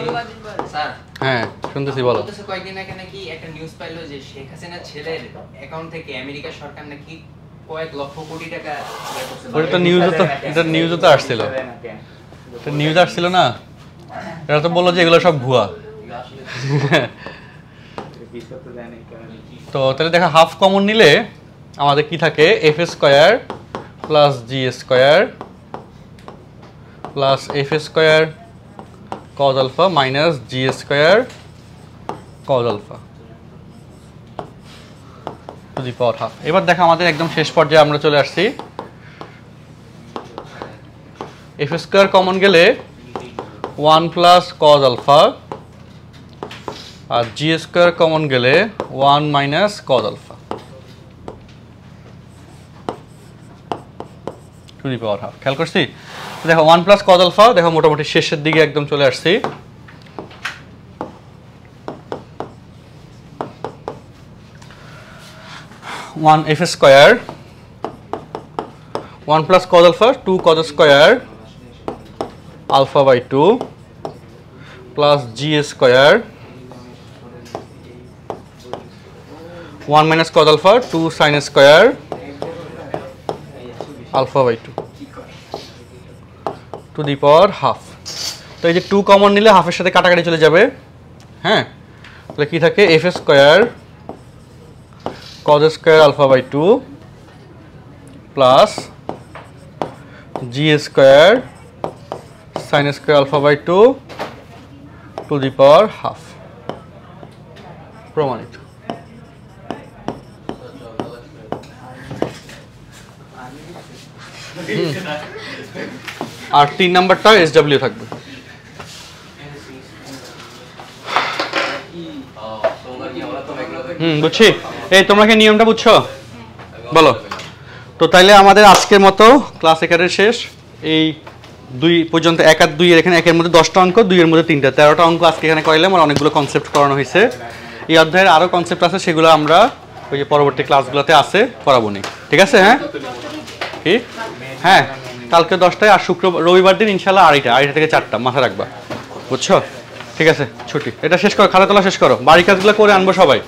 [SPEAKER 3] স্যার
[SPEAKER 1] হ্যাঁ শুনতেছি, বলো।
[SPEAKER 3] বলতেছে কয়েকদিন আগে নাকি একটা নিউজ পাইলো যে শেখ হাসিনার ছেলের অ্যাকাউন্ট থেকে আমেরিকা সরকার নাকি কয়েক লক্ষ কোটি টাকা ইয়ে করছে।
[SPEAKER 1] ওটা তো নিউজে তো আসছিল, নিউজ আসছিল না, এরা তো বললো যে এগুলো সব ভুয়া। তো তাহলে দেখা হাফ কমন নিলে আমাদের কি থাকে, F square plus G square plus F square cos alpha minus G square cos alpha to the power half. এবার দেখো আমাদের একদম শেষ পর্যায়ে আমরা চলে আসছি। এফ স্কোয়ার কমন গেলে 1 প্লাস কজ আলফা, আর জি স্কোয়ার কমন গেলে 1 minus cos alpha to the power half. খেয়াল করছি? দেখো 1 প্লাস কজ আলফা, দেখো মোটামুটি শেষের দিকে একদম চলে আসছি। 1 F square 1 plus cos alpha 2 cos square alpha by 2 plus G square 1 minus cos alpha 2 sine square alpha by 2 to the power half. তো এই যে 2 কমন নিলে হাফের সাথে কাটাকাটি চলে যাবে। হ্যাঁ, তাহলে কি থাকে, F square cos square alpha by 2 plus G square sine square alpha by 2 to the power half. প্রমাণিত। আর 3 নাম্বারটা এসডব্লিউ থাকবে। বুঝছি। এই তোমরা কি নিয়মটা বুঝছো? বলো। তো তাইলে আমাদের আজকের মতো ক্লাস একাডের শেষ। এই 2 পর্যন্ত 1 আর 2 এর এখানে 1 এর মধ্যে 10টা অঙ্ক, 2 এর মধ্যে 3টা, 13টা অঙ্ক আজকে এখানে করাইলাম। আর অনেকগুলো কনসেপ্ট করানো হয়েছে। এই অধ্যায়ের আরও কনসেপ্ট আছে, সেগুলো আমরা ওই যে পরবর্তী ক্লাসগুলোতে আছে করাবো নি। ঠিক আছে? হ্যাঁ কি? হ্যাঁ, কালকে 10টায়, আর রবিবার দিন ইনশাল্লাহ 2:30 থেকে 4টা, মাথায় রাখবা। বুঝছো? ঠিক আছে, ছুটি। এটা শেষ করো, খাতা তোলা শেষ করো, বাড়ি কাজগুলো করে আনবো সবাই।